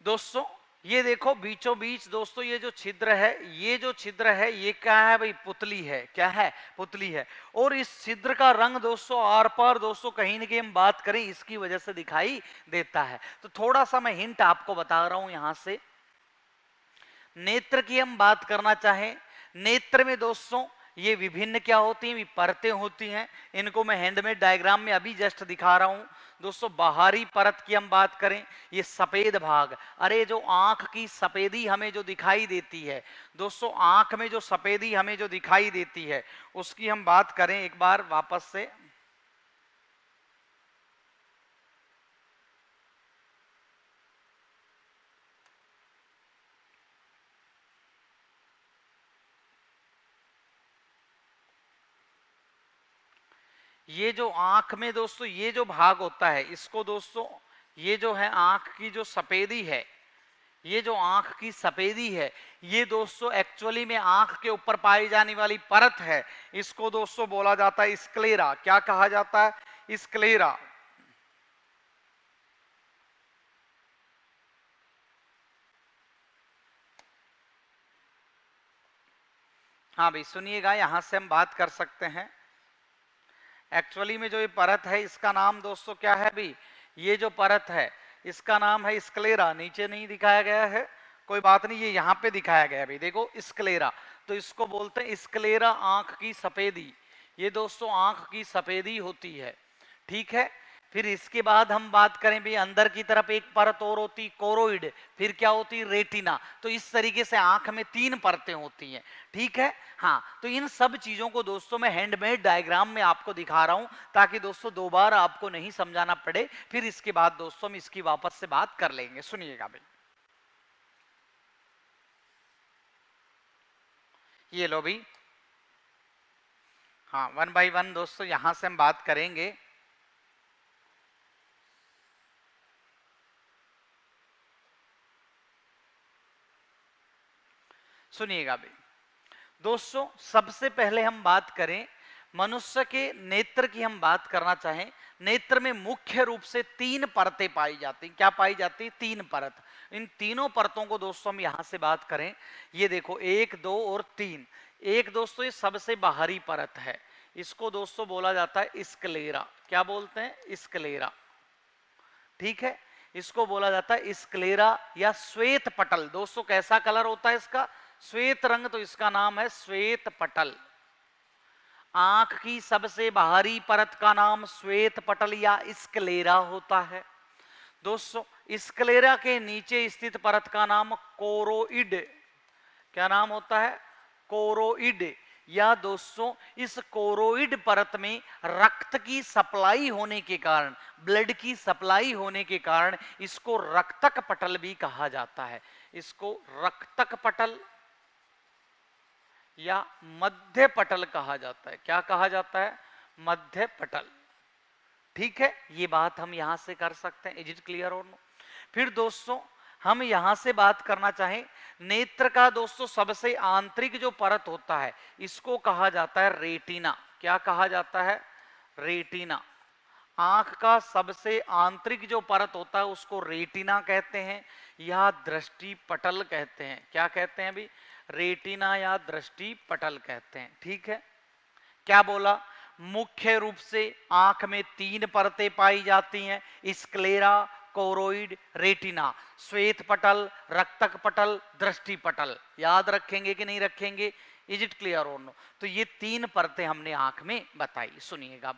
दोस्तों, ये देखो बीचों बीच दोस्तों ये जो छिद्र है, ये जो छिद्र है ये क्या है भाई, पुतली है, क्या है, पुतली है। और इस छिद्र का रंग दोस्तों आर पार दोस्तों कहीं ना कहीं हम बात करें इसकी वजह से दिखाई देता है। तो थोड़ा सा मैं हिंट आपको बता रहा हूं यहां से, नेत्र की हम बात करना चाहें, नेत्र में दोस्तों ये विभिन्न क्या होती हैं, परतें होती हैं। इनको मैं हैंडमेड डायग्राम में अभी जस्ट दिखा रहा हूं दोस्तों। बाहरी परत की हम बात करें, ये सफेद भाग, अरे जो आंख की सफेदी हमें जो दिखाई देती है दोस्तों, आंख में जो सफेदी हमें जो दिखाई देती है उसकी हम बात करें एक बार वापस से, ये जो आंख में दोस्तों ये जो भाग होता है इसको दोस्तों, ये जो है आंख की जो सफेदी है, ये जो आंख की सफेदी है ये दोस्तों एक्चुअली में आंख के ऊपर पाई जाने वाली परत है। इसको दोस्तों बोला जाता है स्क्लेरा। क्या कहा जाता है, स्क्लेरा। हाँ भाई सुनिएगा, यहां से हम बात कर सकते हैं, एक्चुअली में जो ये परत है इसका नाम दोस्तों क्या है भी, ये जो परत है इसका नाम है स्क्लेरा। नीचे नहीं दिखाया गया है, कोई बात नहीं, ये यहाँ पे दिखाया गया है भाई, देखो स्क्लेरा। तो इसको बोलते हैं स्क्लेरा, आंख की सफेदी। ये दोस्तों आंख की सफेदी होती है, ठीक है। फिर इसके बाद हम बात करें भी अंदर की तरफ एक परत और होती कोरोइड, फिर क्या होती रेटिना। तो इस तरीके से आंख में 3 परतें होती हैं, ठीक है। हाँ, तो इन सब चीजों को दोस्तों मैं हैंडमेड डायग्राम में आपको दिखा रहा हूं ताकि दोस्तों दोबारा आपको नहीं समझाना पड़े। फिर इसके बाद दोस्तों हम इसकी वापस से बात कर लेंगे, सुनिएगा भाई। ये लो भाई, हाँ 1 बाई 1 दोस्तों यहां से हम बात करेंगे। सुनिएगा भाई दोस्तों, सबसे पहले हम बात करें मनुष्य के नेत्र की, हम बात करना चाहें, नेत्र में मुख्य रूप से 3 परतें पाई जाती। क्या पाई जाती? 3 परत। इन तीनों परतों को दोस्तों हम यहां से बात करें, ये देखो 1 2 और 3। एक दोस्तों ये सबसे बाहरी परत है, इसको दोस्तों बोला जाता है स्क्लेरा। क्या बोलते हैं? स्क्लेरा, ठीक है। इसको बोला जाता है स्क्लेरा या श्वेत पटल। दोस्तों कैसा कलर होता है इसका? श्वेत रंग, तो इसका नाम है श्वेत पटल। आंख की सबसे बाहरी परत का नाम श्वेत पटल या स्क्लेरा होता है। दोस्तों स्क्लेरा के नीचे स्थित परत का नाम कोरोइड। क्या नाम होता है? कोरोइड। या दोस्तों इस कोरोइड परत में रक्त की सप्लाई होने के कारण, ब्लड की सप्लाई होने के कारण इसको रक्तक पटल भी कहा जाता है। इसको रक्तक पटल या मध्य पटल कहा जाता है। क्या कहा जाता है? मध्य पटल, ठीक है। ये बात हम यहां से कर सकते हैं। इज इट क्लियर और नो? फिर दोस्तों हम यहां से बात करना चाहें, नेत्र का दोस्तों सबसे आंतरिक जो परत होता है इसको कहा जाता है रेटिना। क्या कहा जाता है? रेटिना। आंख का सबसे आंतरिक जो परत होता है उसको रेटिना कहते हैं या दृष्टि पटल कहते हैं। क्या कहते हैं भी? रेटिना या दृष्टि पटल कहते हैं, ठीक है। क्या बोला? मुख्य रूप से आंख में 3 परतें पाई जाती हैं, स्क्लेरा, कोरोइड, रेटिना। श्वेत पटल, रक्तक पटल, दृष्टि पटल। याद रखेंगे कि नहीं रखेंगे? इज इट क्लियर और नो? तो ये 3 परतें हमने आंख में बताई। सुनिएगा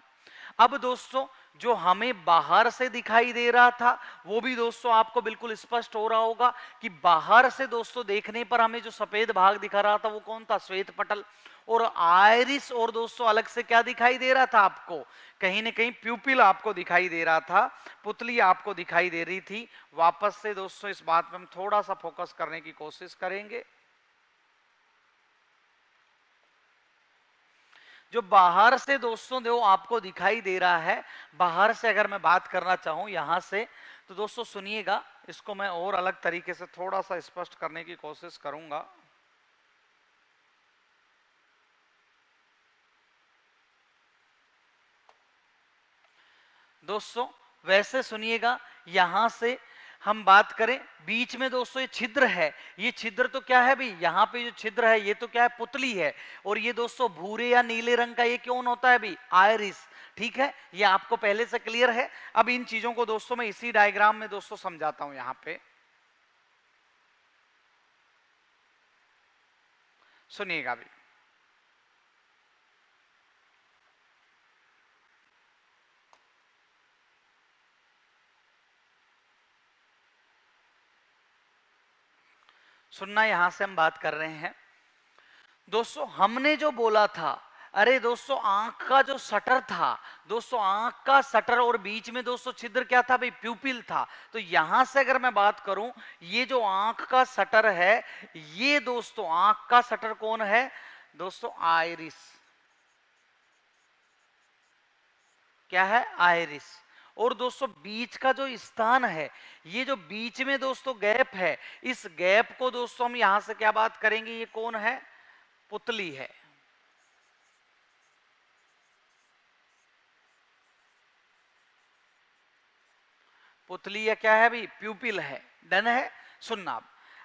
अब दोस्तों, जो हमें बाहर से दिखाई दे रहा था वो भी दोस्तों आपको बिल्कुल स्पष्ट हो रहा होगा कि बाहर से दोस्तों देखने पर हमें जो सफेद भाग दिखा रहा था वो कौन था? श्वेत पटल। और आयरिस और दोस्तों अलग से क्या दिखाई दे रहा था आपको? कहीं ना कहीं प्यूपिल आपको दिखाई दे रहा था, पुतली आपको दिखाई दे रही थी। वापस से दोस्तों इस बात पर हम थोड़ा सा फोकस करने की कोशिश करेंगे। जो बाहर से दोस्तों जो आपको दिखाई दे रहा है, बाहर से अगर मैं बात करना चाहूं यहां से, तो दोस्तों सुनिएगा, इसको मैं और अलग तरीके से थोड़ा सा स्पष्ट करने की कोशिश करूंगा। दोस्तों वैसे सुनिएगा, यहां से हम बात करें बीच में दोस्तों ये छिद्र है, ये छिद्र तो क्या है भाई, यहाँ पे जो छिद्र है ये तो क्या है, पुतली है। और ये दोस्तों भूरे या नीले रंग का ये कौन होता है भाई, आयरिस। ठीक है, ये आपको पहले से क्लियर है। अब इन चीजों को दोस्तों मैं इसी डायग्राम में दोस्तों समझाता हूं। यहाँ पे सुनिएगा भाई, सुनना, यहां से हम बात कर रहे हैं दोस्तों, हमने जो बोला था, अरे दोस्तों आंख का जो शटर था, दोस्तों आंख का शटर और बीच में दोस्तों छिद्र क्या था भाई, प्यूपिल था। तो यहां से अगर मैं बात करूं, ये जो आंख का शटर है, ये दोस्तों आंख का शटर कौन है दोस्तों, आइरिस। क्या है, आइरिस। और दोस्तों बीच का जो स्थान है, ये जो बीच में दोस्तों गैप है, इस गैप को दोस्तों हम यहां से क्या बात करेंगे, ये कौन है, पुतली है। पुतली या क्या है भाई, प्यूपिल है। डन है। सुनना,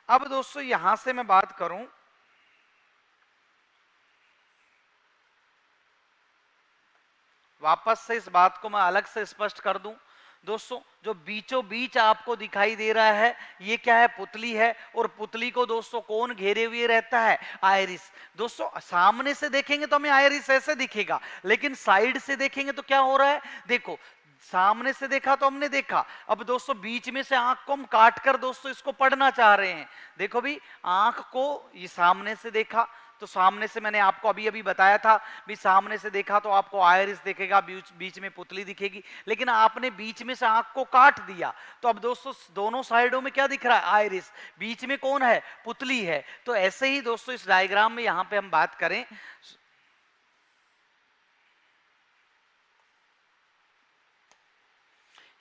अब दोस्तों यहां से मैं बात करूं, वापस से इस बात को मैं अलग से स्पष्ट कर दूं दोस्तों, जो बीचों बीच आपको दिखाई दे रहा है, ये क्या है, पुतली है। और पुतली को दोस्तों कौन घेरे हुए रहता है, आयरिस। दोस्तों सामने से देखेंगे तो हमें आयरिस ऐसे दिखेगा, लेकिन साइड से देखेंगे तो क्या हो रहा है, देखो सामने से देखा तो हमने देखा, अब दोस्तों बीच में से आंख को हम काट कर दोस्तों इसको पढ़ना चाह रहे हैं। देखो भी, आंख को ये सामने से देखा, तो सामने से मैंने आपको अभी अभी बताया था भी, सामने से देखा तो आपको आयरिस दिखेगा, बीच बीच में पुतली दिखेगी। लेकिन आपने बीच में से आंख को काट दिया, तो अब दोस्तों दोनों साइडों में क्या दिख रहा है, आयरिस, बीच में कौन है, पुतली है। तो ऐसे ही दोस्तों इस डायग्राम में यहां पे हम बात करें,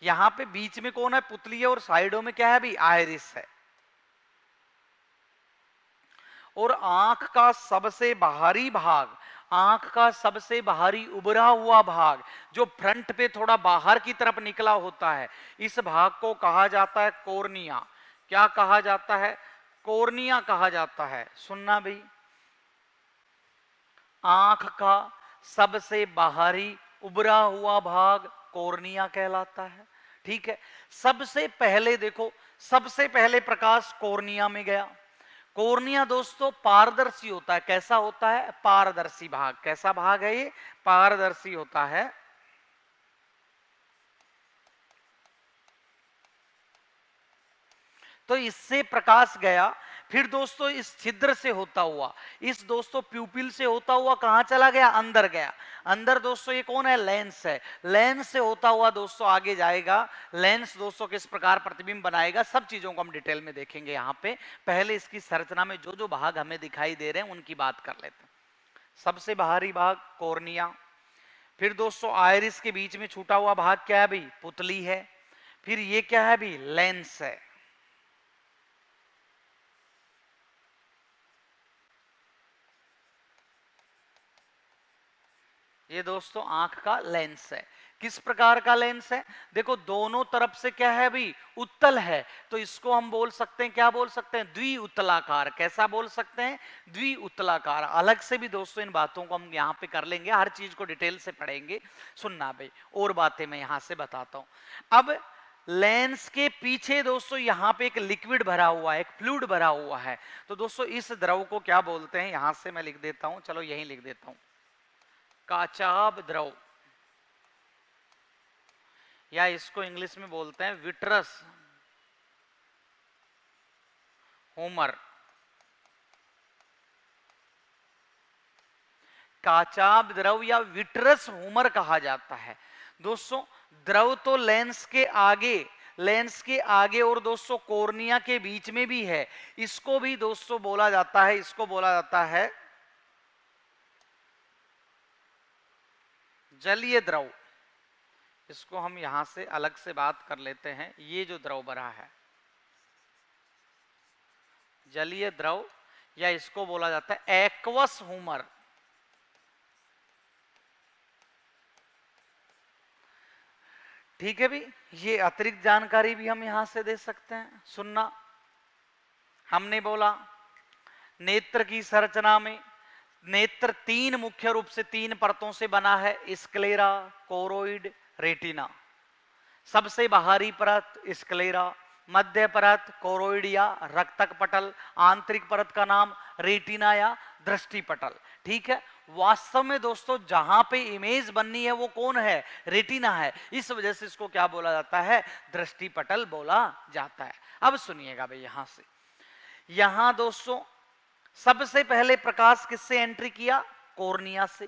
यहां पे बीच में कौन है, पुतली है, और साइडों में क्या है भी, आयरिस है। और आंख का सबसे बाहरी भाग, आंख का सबसे बाहरी उभरा हुआ भाग, जो फ्रंट पे थोड़ा बाहर की तरफ निकला होता है, इस भाग को कहा जाता है कोर्निया। क्या कहा जाता है, कोर्निया कहा जाता है। सुनना भाई, आंख का सबसे बाहरी उभरा हुआ भाग कोर्निया कहलाता है। ठीक है, सबसे पहले देखो, सबसे पहले प्रकाश कोर्निया में गया। कोर्निया दोस्तों पारदर्शी होता है, कैसा होता है, पारदर्शी भाग। कैसा भाग है ये, पारदर्शी होता है। तो इससे प्रकाश गया, फिर दोस्तों इस छिद्र से होता हुआ, इस दोस्तों प्यूपिल से होता हुआ कहां चला गया, अंदर गया। अंदर दोस्तों ये कौन है, लेंस है। लेंस से होता हुआ दोस्तों आगे जाएगा। लेंस दोस्तों किस प्रकार प्रतिबिंब बनाएगा, सब चीजों को हम डिटेल में देखेंगे। यहां पे पहले इसकी संरचना में जो जो भाग हमें दिखाई दे रहे हैं उनकी बात कर लेते हैं। सबसे बाहरी भाग कोर्निया, फिर दोस्तों आयरिस के बीच में छूटा हुआ भाग क्या है भाई, पुतली है। फिर ये क्या है भाई, लेंस है। ये दोस्तों आंख का लेंस है। किस प्रकार का लेंस है, देखो दोनों तरफ से क्या है भाई, उत्तल है। तो इसको हम बोल सकते हैं, क्या बोल सकते हैं, द्विउतलाकार। कैसा बोल सकते हैं, द्विउतलाकार। अलग से भी दोस्तों इन बातों को हम यहाँ पे कर लेंगे, हर चीज को डिटेल से पढ़ेंगे। सुनना भाई, और बातें मैं यहां से बताता हूं। अब लेंस के पीछे दोस्तों यहां पे एक लिक्विड भरा हुआ है, एक फ्लूइड भरा हुआ है। तो दोस्तों इस द्रव को क्या बोलते हैं, यहां से मैं लिख देता हूं, चलो यहीं लिख देता हूं, काचाभ द्रव, या इसको इंग्लिश में बोलते हैं विट्रस होमर। काचाभ द्रव या विट्रस होमर कहा जाता है। दोस्तों द्रव तो लेंस के आगे, लेंस के आगे और दोस्तों कोर्निया के बीच में भी है। इसको भी दोस्तों बोला जाता है, इसको बोला जाता है जलीय द्रव, इसको हम यहां से अलग से बात कर लेते हैं। ये जो द्रव बना है जलीय द्रव, या इसको बोला जाता है एक्वस ह्यूमर। ठीक है भी, ये अतिरिक्त जानकारी भी हम यहां से दे सकते हैं। सुनना, हमने बोला नेत्र की संरचना में नेत्र तीन मुख्य रूप से तीन परतों से बना है, स्क्लेरा, कोरोइड, रेटिना। सबसे बाहरी परत स्क्लेरा, मध्य परत कोरोइड या रक्तक पटल, आंतरिक परत का नाम रेटिना या दृष्टि पटल। ठीक है, वास्तव में दोस्तों जहां पे इमेज बननी है वो कौन है? रेटिना है। इस वजह से इसको क्या बोला जाता है? दृष्टि पटल बोला जाता है। अब सुनिएगा भाई, यहां से यहां दोस्तों सबसे पहले प्रकाश किससे एंट्री किया? कॉर्निया से,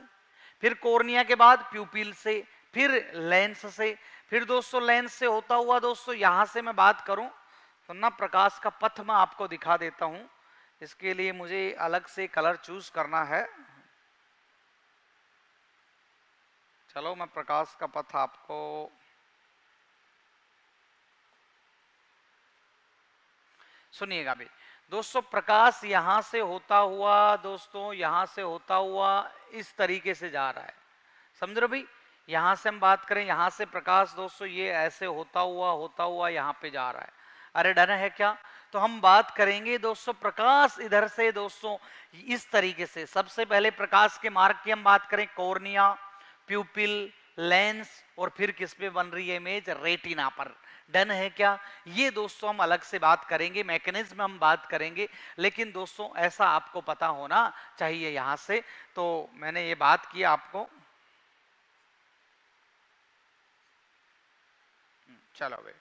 फिर कॉर्निया के बाद प्यूपिल से, फिर लेंस से, फिर दोस्तों लेंस से होता हुआ दोस्तों यहां से मैं बात करूं तो ना प्रकाश का पथ मैं आपको दिखा देता हूं। इसके लिए मुझे अलग से कलर चूज करना है। चलो मैं प्रकाश का पथ आपको सुनिएगा भाई। दोस्तों प्रकाश यहां से होता हुआ दोस्तों यहां से होता हुआ इस तरीके से जा रहा है, समझ रहे भाई। यहां से हम बात करें, यहां से प्रकाश दोस्तों ये ऐसे होता हुआ यहां पे जा रहा है। अरे डर है क्या? तो हम बात करेंगे दोस्तों प्रकाश इधर से दोस्तों इस तरीके से। सबसे पहले प्रकाश के मार्ग की हम बात करें, कॉर्निया, प्यूपिल, लेंस, और फिर किस पे बन रही है इमेज? रेटिना पर। डन है क्या? ये दोस्तों हम अलग से बात करेंगे, मैकेनिज्म हम बात करेंगे, लेकिन दोस्तों ऐसा आपको पता होना चाहिए यहां से। तो मैंने ये बात की आपको। चलो भाई,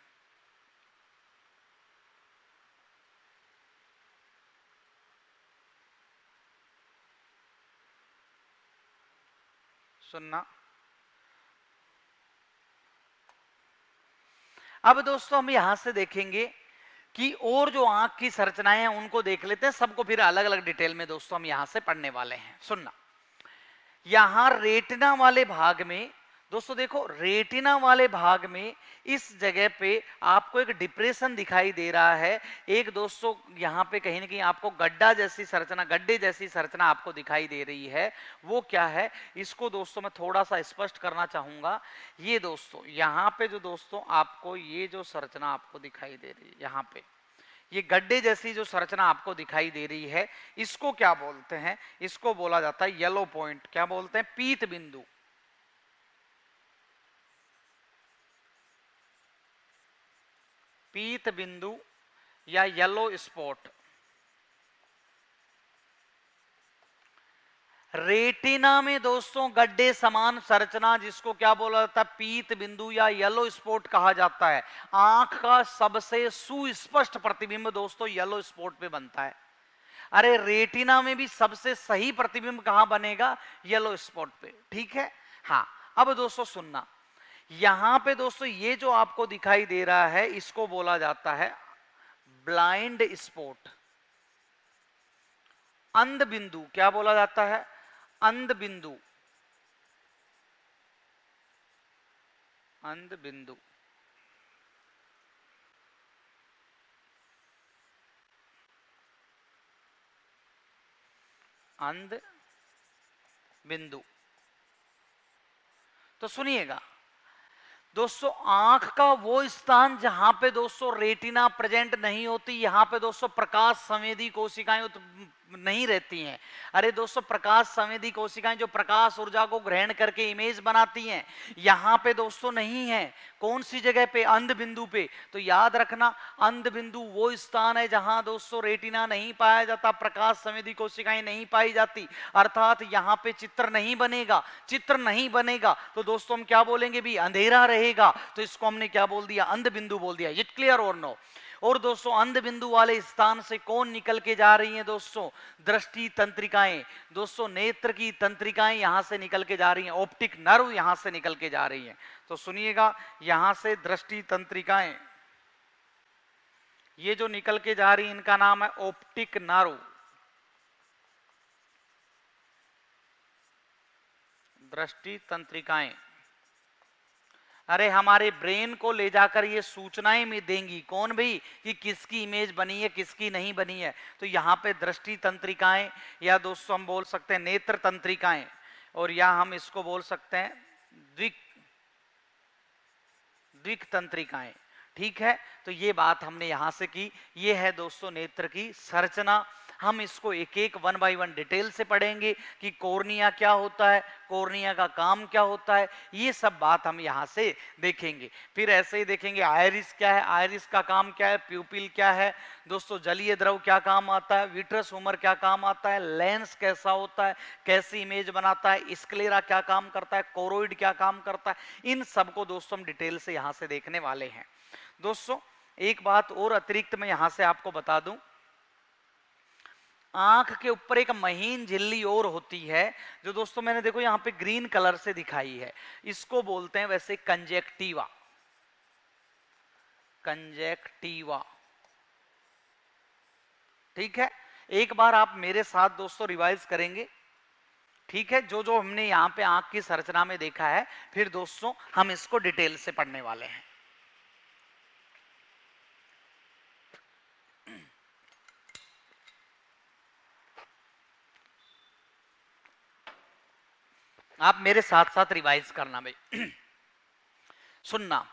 सुनना। अब दोस्तों हम यहां से देखेंगे कि और जो आंख की संरचनाएं हैं उनको देख लेते हैं, सबको फिर अलग अलग डिटेल में दोस्तों हम यहां से पढ़ने वाले हैं। सुनना, यहां रेटिना वाले भाग में दोस्तों देखो, रेटिना वाले भाग में इस जगह पे आपको एक डिप्रेशन दिखाई दे रहा है। एक दोस्तों यहां पे कहीं ना कहीं आपको गड्ढा जैसी संरचना, गड्ढे जैसी संरचना आपको दिखाई दे रही है। वो क्या है, इसको दोस्तों मैं थोड़ा सा स्पष्ट करना चाहूंगा। ये दोस्तों यहां पे जो दोस्तों आपको ये जो संरचना आपको दिखाई दे रही है, यहां पे ये गड्ढे जैसी जो संरचना आपको दिखाई दे रही है, इसको क्या बोलते हैं? इसको बोला जाता है येलो पॉइंट। क्या बोलते हैं? पीत बिंदु। पीत बिंदु या येलो स्पॉट। रेटिना में दोस्तों गड्ढे समान संरचना जिसको क्या बोला जाता है? पीत बिंदु या येलो स्पॉट कहा जाता है। आंख का सबसे सुस्पष्ट प्रतिबिंब दोस्तों येलो स्पॉट पे बनता है। अरे रेटिना में भी सबसे सही प्रतिबिंब कहां बनेगा? येलो स्पॉट पे। ठीक है, हाँ। अब दोस्तों सुनना, यहां पे दोस्तों ये जो आपको दिखाई दे रहा है इसको बोला जाता है ब्लाइंड स्पॉट, अंध बिंदु। क्या बोला जाता है? अंध बिंदु, अंध बिंदु। अंध बिंदु। तो सुनिएगा दोस्तों, आंख का वो स्थान जहां पे दोस्तों रेटिना प्रेजेंट नहीं होती, यहां पे दोस्तों प्रकाश संवेदी कोशिकाएं नहीं रहती हैं। अरे दोस्तों प्रकाश संवेदी कोशिकाएं जो प्रकाश ऊर्जा को ग्रहण करके इमेज बनाती हैं, यहां पे दोस्तों नहीं है। कौन सी जगह पे? अंध बिंदु पे। तो याद रखना, अंध बिंदु वो स्थान है जहां दोस्तों रेटिना नहीं पाया जाता, प्रकाश संवेदी कोशिकाएं नहीं पाई जाती, अर्थात यहां पे चित्र नहीं बनेगा। चित्र नहीं बनेगा तो दोस्तों हम क्या बोलेंगे भी? अंधेरा रहेगा। तो इसको हमने क्या बोल दिया? अंध बिंदु बोल दिया। इट क्लियर और नो? और दोस्तों अंध बिंदु वाले स्थान से कौन निकल के जा रही हैं दोस्तों? दृष्टि तंत्रिकाएं। दोस्तों नेत्र की तंत्रिकाएं यहां से निकल के जा रही हैं, ऑप्टिक नर्व यहां से निकल के जा रही हैं। तो सुनिएगा, यहां से दृष्टि तंत्रिकाएं ये जो निकल के जा रही, इनका नाम है ऑप्टिक नर्व, दृष्टि तंत्रिकाएं। अरे हमारे ब्रेन को ले जाकर ये सूचनाएं में देंगी कौन भाई, कि किसकी इमेज बनी है किसकी नहीं बनी है। तो यहाँ पे दृष्टि तंत्रिकाएं, या दोस्तों हम बोल सकते हैं नेत्र तंत्रिकाएं, और या हम इसको बोल सकते हैं द्विक द्विक तंत्रिकाएं। ठीक है, तो ये बात हमने यहां से की। ये है दोस्तों नेत्र की संरचना। हम इसको एक एक 1 बाय 1 डिटेल से पढ़ेंगे कि कॉर्निया क्या होता है, कॉर्निया का काम क्या होता है, ये सब बात हम यहां से देखेंगे। फिर ऐसे ही देखेंगे आयरिस क्या है, आयरिस का काम क्या है, प्यूपिल क्या है, दोस्तों जलीय द्रव क्या काम आता है, विट्रस ह्यूमर क्या काम आता है, लेंस कैसा होता है, कैसी इमेज बनाता है, स्क्लेरा क्या काम करता है, कोरोइड क्या काम करता है, इन सबको दोस्तों हम डिटेल से यहां से देखने वाले हैं। दोस्तों एक बात और अतिरिक्त मैं यहां से आपको बता दूं, आंख के ऊपर एक महीन झिल्ली और होती है, जो दोस्तों मैंने देखो यहां पे ग्रीन कलर से दिखाई है, इसको बोलते हैं वैसे कंजेक्टिवा। कंजेक्टिवा, ठीक है, एक बार आप मेरे साथ दोस्तों रिवाइज करेंगे। ठीक है, जो जो हमने यहां पे आंख की संरचना में देखा है, फिर दोस्तों हम इसको डिटेल से पढ़ने वाले हैं। आप मेरे साथ साथ रिवाइज करना भाई। सुनना,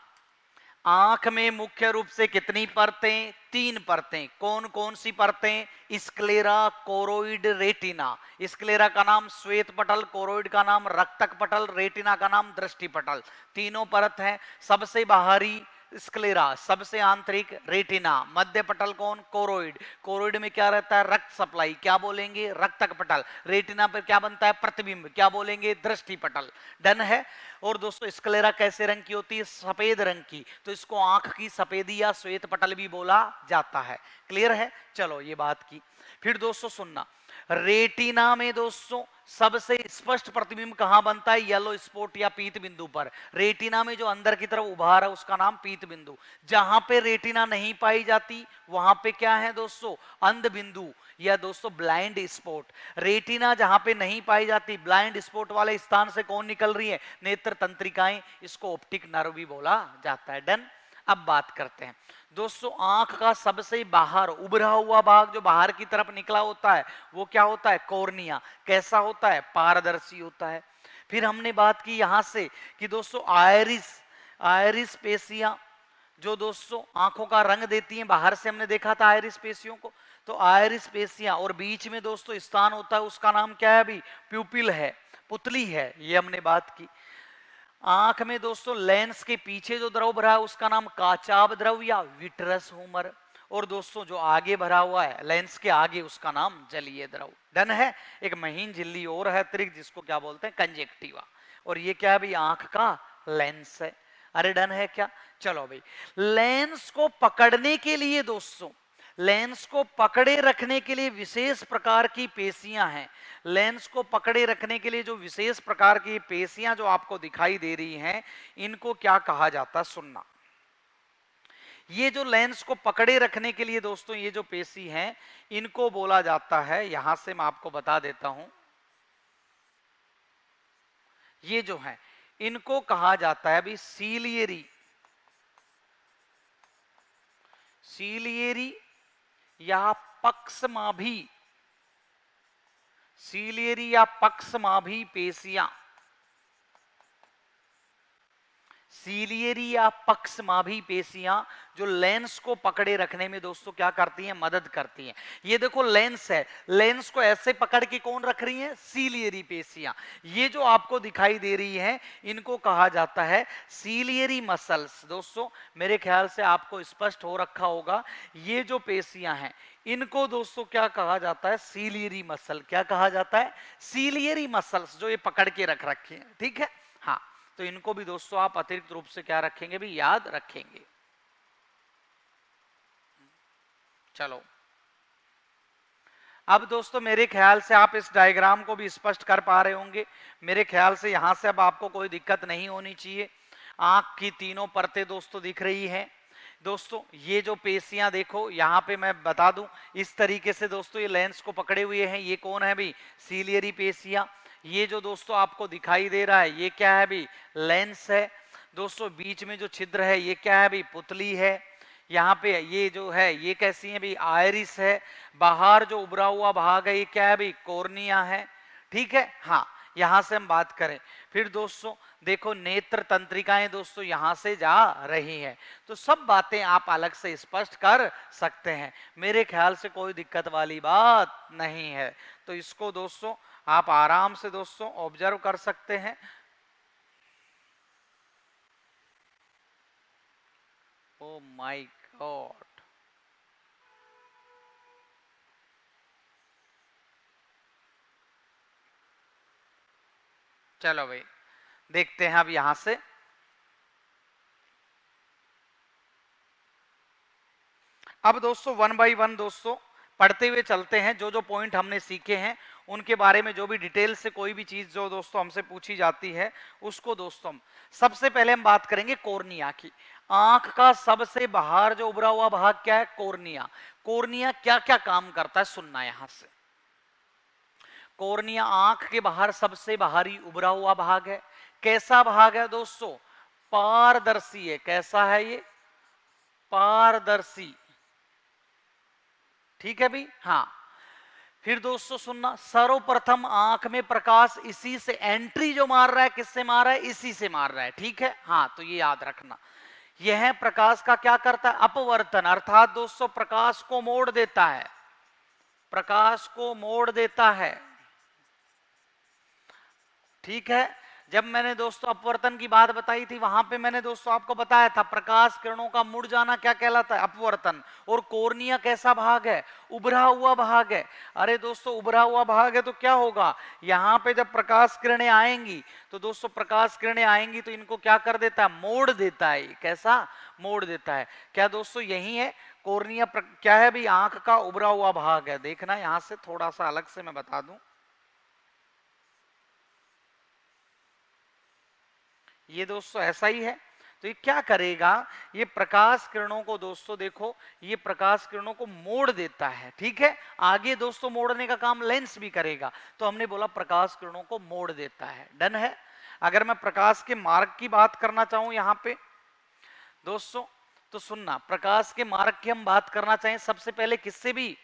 आंख में मुख्य रूप से कितनी परतें, 3 परतें। कौन कौन सी परतें, स्क्लेरा, कोरोइड, रेटिना। स्क्लेरा का नाम श्वेत पटल, कोरोइड का नाम रक्तक पटल, रेटिना का नाम दृष्टि पटल। तीनों परत हैं। सबसे बाहरी स्क्लेरा, सबसे आंतरिक रेटिना, मध्य पटल कौन, कोरोइड। कोरोइड में क्या रहता है, रक्त सप्लाई, क्या बोलेंगे रक्तक पटल। रेटिना पर क्या बनता है, प्रतिबिंब, क्या बोलेंगे दृष्टि पटल। डन है। और दोस्तों स्क्लेरा कैसे रंग की होती है, सफेद रंग की, तो इसको आंख की सफेदी या श्वेत पटल भी बोला जाता है। क्लियर है, चलो ये बात की। फिर दोस्तों सुनना, रेटिना में दोस्तों सबसे स्पष्ट प्रतिबिंब कहां बनता है, येलो स्पॉट या पीत बिंदु पर। रेटिना में जो अंदर की तरफ उभार है उसका नाम पीत बिंदु। जहां पे रेटिना नहीं पाई जाती वहां पे क्या है दोस्तों, अंध बिंदु या दोस्तों ब्लाइंड स्पॉट। रेटिना जहां पे नहीं पाई जाती, ब्लाइंड स्पॉट वाले स्थान से कौन निकल रही है, नेत्र तंत्रिकाएं, इसको ऑप्टिक नर्व भी बोला जाता है। डन। अब बात करते हैं दोस्तों, आंख का सबसे बाहर उभरा हुआ भाग जो बाहर की तरफ निकला होता है वो क्या होता है, कॉर्निया। कैसा होता है, पारदर्शी होता है। फिर हमने बात की यहां से कि दोस्तों आयरिस, आयरिस पेशियां जो दोस्तों आंखों का रंग देती हैं, बाहर से हमने देखा था आयरिस पेशियों को। तो आयरिस पेशियां, और बीच में दोस्तों स्थान होता है उसका नाम क्या है अभी, प्यूपिल है, पुतली है, ये हमने बात की। आंख में दोस्तों लेंस के पीछे जो द्रव भरा है उसका नाम काचाभ द्रव या विट्रस ह्यूमर। और दोस्तों जो आगे भरा हुआ है लेंस के आगे उसका नाम जलीय द्रव। डन है। एक महीन झिल्ली और है अतिरिक्त जिसको क्या बोलते हैं, कंजेक्टिवा। और ये क्या है भाई, आंख का लेंस है। अरे डन है क्या, चलो भाई। लेंस को पकड़ने के लिए दोस्तों, लेंस को पकड़े रखने के लिए विशेष प्रकार की पेशियां हैं। लेंस को पकड़े रखने के लिए जो विशेष प्रकार की पेशियां जो आपको दिखाई दे रही हैं, इनको क्या कहा जाता है, सुनना। ये जो लेंस को पकड़े रखने के लिए दोस्तों ये जो पेशी हैं, इनको बोला जाता है, यहां से मैं आपको बता देता हूं, ये जो है इनको कहा जाता है अभी सीलियरी, सीलियरी या पक्षमाभी, सीलियरी या पक्षमाभी पेशियां। सीलियरी या पक्षमाभी पेशियां जो लेंस को पकड़े रखने में दोस्तों क्या करती हैं, मदद करती हैं। ये देखो लेंस है, लेंस को ऐसे पकड़ के कौन रख रही है, सीलियरी पेशियां। ये जो आपको दिखाई दे रही हैं इनको कहा जाता है सीलियरी मसल्स। दोस्तों मेरे ख्याल से आपको स्पष्ट हो रखा होगा, ये जो पेशियां हैं इनको दोस्तों क्या कहा जाता है, सीलियरी मसल। क्या कहा जाता है, सीलियरी मसल्स, जो ये पकड़ के रख रखे हैं। ठीक है, हाँ, तो इनको भी दोस्तों आप अतिरिक्त रूप से क्या रखेंगे भी, याद रखेंगे। चलो अब दोस्तों मेरे ख्याल से आप इस डायग्राम को भी स्पष्ट कर पा रहे होंगे। मेरे ख्याल से यहां से अब आपको कोई दिक्कत नहीं होनी चाहिए। आंख की तीनों परतें दोस्तों दिख रही हैं। दोस्तों ये जो पेशियां देखो, यहां पे मैं बता दूं इस तरीके से दोस्तों, ये लेंस को पकड़े हुए हैं, ये कौन है भी, सीलियरी पेशियां। ये जो दोस्तों आपको दिखाई दे रहा है ये क्या है भी, लेंस है। दोस्तों बीच में जो छिद्र है ये क्या है भाई, पुतली है। यहाँ पे ये जो है ये कैसी है भाई, आयरिस है। बाहर जो उभरा हुआ भाग है ये क्या है भाई, कॉर्निया है। ठीक है, हाँ यहां से हम बात करें। फिर दोस्तों देखो नेत्र तंत्रिकाएं दोस्तों यहां से जा रही हैं। तो सब बातें आप अलग से स्पष्ट कर सकते हैं, मेरे ख्याल से कोई दिक्कत वाली बात नहीं है। तो इसको दोस्तों आप आराम से दोस्तों ऑब्जर्व कर सकते हैं। ओ माय गॉड, चलो भाई देखते हैं अब यहां से। अब दोस्तों वन बाय वन दोस्तों पढ़ते हुए चलते हैं। जो जो पॉइंट हमने सीखे हैं उनके बारे में जो भी डिटेल से कोई भी चीज जो दोस्तों हमसे पूछी जाती है उसको दोस्तों हम सबसे पहले हम बात करेंगे कॉर्निया की। आंख का सबसे बाहर जो उभरा हुआ भाग क्या है, कॉर्निया। कॉर्निया क्या क्या काम करता है सुनना यहां से। कॉर्निया आंख के बाहर सबसे बाहरी उभरा हुआ भाग है। कैसा भाग है दोस्तों, पारदर्शी है। कैसा है ये, पारदर्शी। ठीक है भाई, हाँ। फिर दोस्तों सुनना, सर्वप्रथम आंख में प्रकाश इसी से एंट्री जो मार रहा है, किससे मार रहा है, इसी से मार रहा है। ठीक है, हाँ तो ये याद रखना। यह प्रकाश का क्या करता है, अपवर्तन, अर्थात दोस्तों प्रकाश को मोड़ देता है, प्रकाश को मोड़ देता है। ठीक है, जब मैंने दोस्तों अपवर्तन की बात बताई थी वहां पे मैंने दोस्तों आपको बताया था प्रकाश किरणों का मुड़ जाना क्या कहलाता है, अपवर्तन। और कॉर्निया कैसा भाग है, उभरा हुआ भाग है। अरे दोस्तों उभरा हुआ भाग है तो क्या होगा, यहां पे जब प्रकाश किरणें आएंगी तो दोस्तों प्रकाश किरणें आएंगी तो इनको क्या कर देता है, मोड़ देता है। कैसा, मोड़ देता है। क्या दोस्तों यही है कॉर्निया, क्या है भाई, आंख का उभरा हुआ भाग है। देखना यहां से थोड़ा सा अलग से मैं बता दूं, ये दोस्तों ऐसा ही है। तो ये क्या करेगा, ये प्रकाश किरणों को दोस्तों देखो, ये प्रकाश किरणों को मोड़ देता है। ठीक है, आगे दोस्तों मोड़ने का काम लेंस भी करेगा। तो हमने बोला प्रकाश किरणों को मोड़ देता है, डन है। अगर मैं प्रकाश के मार्ग की बात करना चाहूं यहां पे दोस्तों, तो सुनना, प्रकाश के मार्ग की हम बात करना चाहें सबसे पहले किससे भी,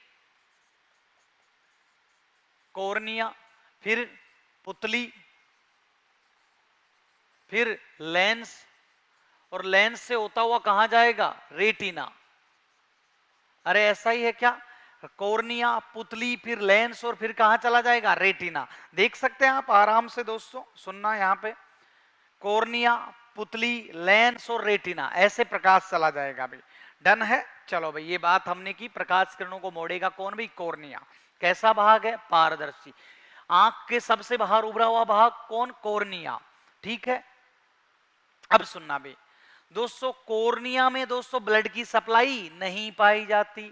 कॉर्निया, फिर पुतली, फिर लेंस, और लेंस से होता हुआ कहां जाएगा, रेटिना। अरे ऐसा ही है क्या, कॉर्निया, पुतली, फिर लेंस, और फिर कहां चला जाएगा, रेटिना। देख सकते हैं आप आराम से दोस्तों, सुनना यहां पे, कॉर्निया, पुतली, लेंस और रेटिना, ऐसे प्रकाश चला जाएगा भाई। डन है, चलो भाई ये बात हमने की। प्रकाश किरणों को मोड़ेगा कौन भाई, कॉर्निया। कैसा भाग है, पारदर्शी। आंख के सबसे बाहर उभरा हुआ भाग कौन, कॉर्निया। ठीक है, अब सुनना भाई दोस्तों, कॉर्निया में दोस्तों ब्लड की सप्लाई नहीं पाई जाती,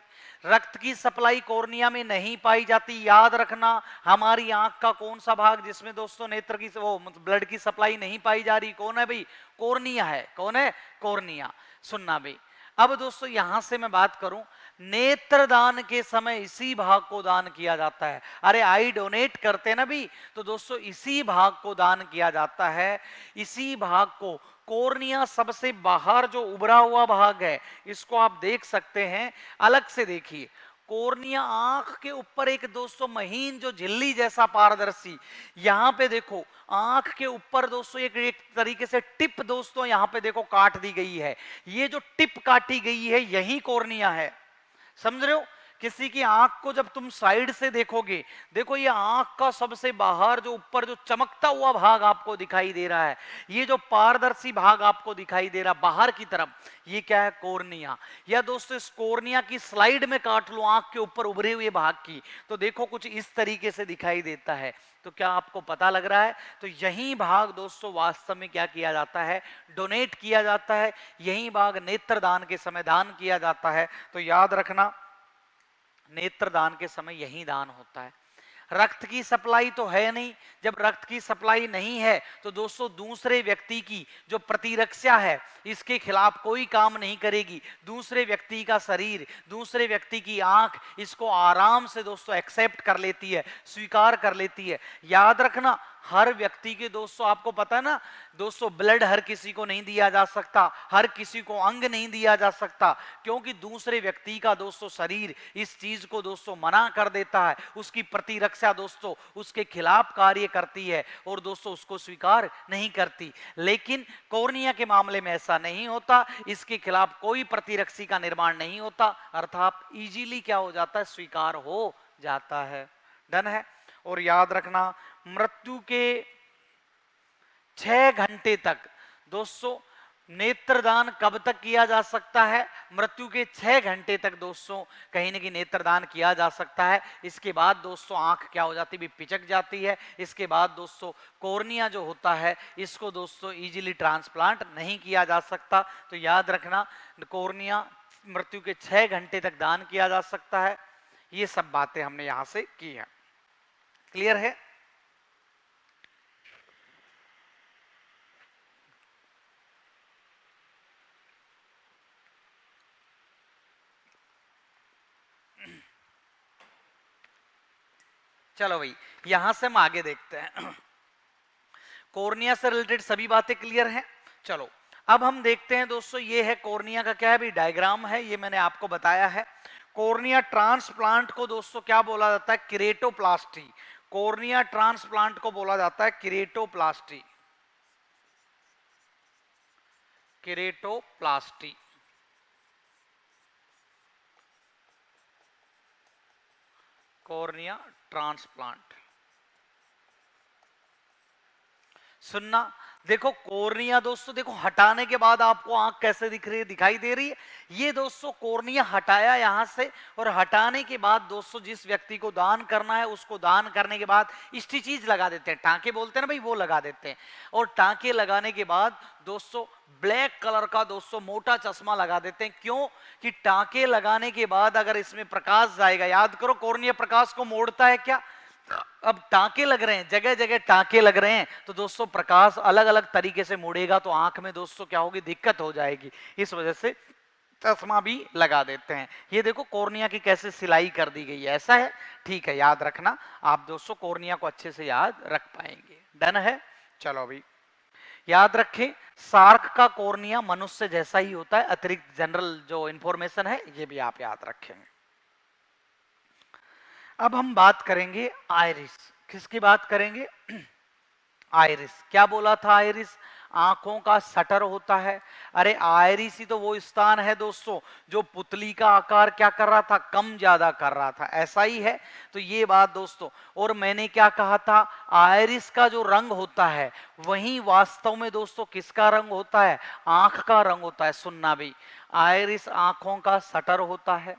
रक्त की सप्लाई कॉर्निया में नहीं पाई जाती। याद रखना, हमारी आंख का कौन सा भाग जिसमें दोस्तों नेत्र की वो ब्लड की सप्लाई नहीं पाई जा रही, कौन है भाई, कॉर्निया है। कौन है, कॉर्निया। सुनना भाई, अब दोस्तों यहां से मैं बात करूं, नेत्र दान के समय इसी भाग को दान किया जाता है। अरे आई डोनेट करते ना भी, तो दोस्तों इसी भाग को दान किया जाता है। इसी भाग को, कॉर्निया सबसे बाहर जो उभरा हुआ भाग है, इसको आप देख सकते हैं। अलग से देखिए, कॉर्निया आंख के ऊपर एक दोस्तों महीन जो झिल्ली जैसा पारदर्शी, यहां पे देखो आंख के ऊपर दोस्तों एक तरीके से टिप दोस्तों यहां पे देखो काट दी गई है। ये जो टिप काटी गई है यही कॉर्निया है, समझ रहे हो। किसी की आंख को जब तुम साइड से देखोगे, देखो ये आंख का सबसे बाहर जो ऊपर जो चमकता हुआ भाग आपको दिखाई दे रहा है, ये जो पारदर्शी भाग आपको दिखाई दे रहा बाहर की तरफ, ये क्या है, कॉर्निया। या दोस्तों इस कॉर्निया की स्लाइड में काट लो आंख के ऊपर उभरे हुए भाग की, तो देखो कुछ इस तरीके से दिखाई देता है। तो क्या आपको पता लग रहा है, तो यही भाग दोस्तों वास्तव में क्या किया जाता है, डोनेट किया जाता है। यही भाग नेत्रदान के समय दान किया जाता है। तो याद रखना, नेत्रदान के समय यही दान होता है। रक्त की सप्लाई तो है नहीं, जब रक्त की सप्लाई नहीं है तो दोस्तों दूसरे व्यक्ति की जो प्रतिरक्षा है इसके खिलाफ कोई काम नहीं करेगी। दूसरे व्यक्ति का शरीर, दूसरे व्यक्ति की आंख इसको आराम से दोस्तों एक्सेप्ट कर लेती है, स्वीकार कर लेती है। याद रखना, हर व्यक्ति के दोस्तों आपको पता है ना दोस्तों, ब्लड हर किसी को नहीं दिया जा सकता, हर किसी को अंग नहीं दिया जा सकता, क्योंकि दूसरे व्यक्ति का दोस्तों शरीर इस चीज को दोस्तों मना कर देता है, उसकी प्रतिरक्षा दोस्तों उसके खिलाफ कार्य करती है और दोस्तों उसको स्वीकार नहीं करती। लेकिन कॉर्निया के मामले में ऐसा नहीं होता, इसके खिलाफ कोई प्रतिरक्षी का निर्माण नहीं होता, अर्थात इजीली क्या हो जाता है, स्वीकार हो जाता है। डन है। और याद रखना मृत्यु के 6 घंटे तक दोस्तों नेत्रदान कब तक किया जा सकता है, मृत्यु के 6 घंटे तक दोस्तों कहीं ना कहीं नेत्रदान किया जा सकता है। इसके बाद दोस्तों आंख क्या हो जाती है, भी पिचक जाती है। इसके बाद दोस्तों कॉर्निया जो होता है इसको दोस्तों इजीली ट्रांसप्लांट नहीं किया जा सकता। तो याद रखना कॉर्निया मृत्यु के 6 घंटे तक दान किया जा सकता है। ये सब बातें हमने यहां से की है। क्लियर है? चलो भाई यहां से हम आगे देखते हैं। कॉर्निया से रिलेटेड सभी बातें क्लियर हैं। चलो अब हम देखते हैं दोस्तों, ये है कॉर्निया का क्या है भी डायग्राम है, ये मैंने आपको बताया है। कॉर्निया ट्रांसप्लांट को दोस्तों क्या बोला जाता है, किरेटोप्लास्टी। कॉर्निया ट्रांसप्लांट को बोला जाता है किरेटोप्लास्टी। किरेटोप्लास्टी कॉर्निया ट्रांसप्लांट। सुनना देखो कॉर्निया दोस्तों देखो हटाने के बाद आपको आंख कैसे दिख रही है, दिखाई दे रही है। ये दोस्तों कॉर्निया हटाया यहां से, और हटाने के बाद दोस्तों जिस व्यक्ति को दान करना है उसको दान करने के बाद स्टिचेज लगा देते हैं, टांके बोलते हैं ना भाई, वो लगा देते हैं। और टांके लगाने के बाद दोस्तों ब्लैक कलर का दोस्तों मोटा चश्मा लगा देते हैं। क्यों कि टांके लगाने के बाद अगर इसमें प्रकाश जाएगा, याद करो कॉर्निया प्रकाश को मोड़ता है क्या, अब टांके लग रहे हैं, जगह जगह टांके लग रहे हैं, तो दोस्तों प्रकाश अलग अलग तरीके से मुड़ेगा तो आंख में दोस्तों क्या होगी, दिक्कत हो जाएगी। इस वजह से चश्मा भी लगा देते हैं। ये देखो कॉर्निया की कैसे सिलाई कर दी गई है, ऐसा है। ठीक है, याद रखना आप दोस्तों कॉर्निया को अच्छे से याद रख पाएंगे। डन है। चलो अभी याद रखें सार्क का कॉर्निया मनुष्य जैसा ही होता है, अतिरिक्त जनरल जो इंफॉर्मेशन है ये भी आप याद रखेंगे। अब हम बात करेंगे आयरिस। किसकी बात करेंगे? आयरिस। क्या बोला था, आयरिस आंखों का शटर होता है। अरे आयरिस ही तो वो स्थान है दोस्तों जो पुतली का आकार क्या कर रहा था, कम ज्यादा कर रहा था, ऐसा ही है। तो ये बात दोस्तों, और मैंने क्या कहा था, आयरिस का जो रंग होता है वही वास्तव में दोस्तों किसका रंग होता है, आंख का रंग होता है। सुनना भी, आयरिस आंखों का शटर होता है,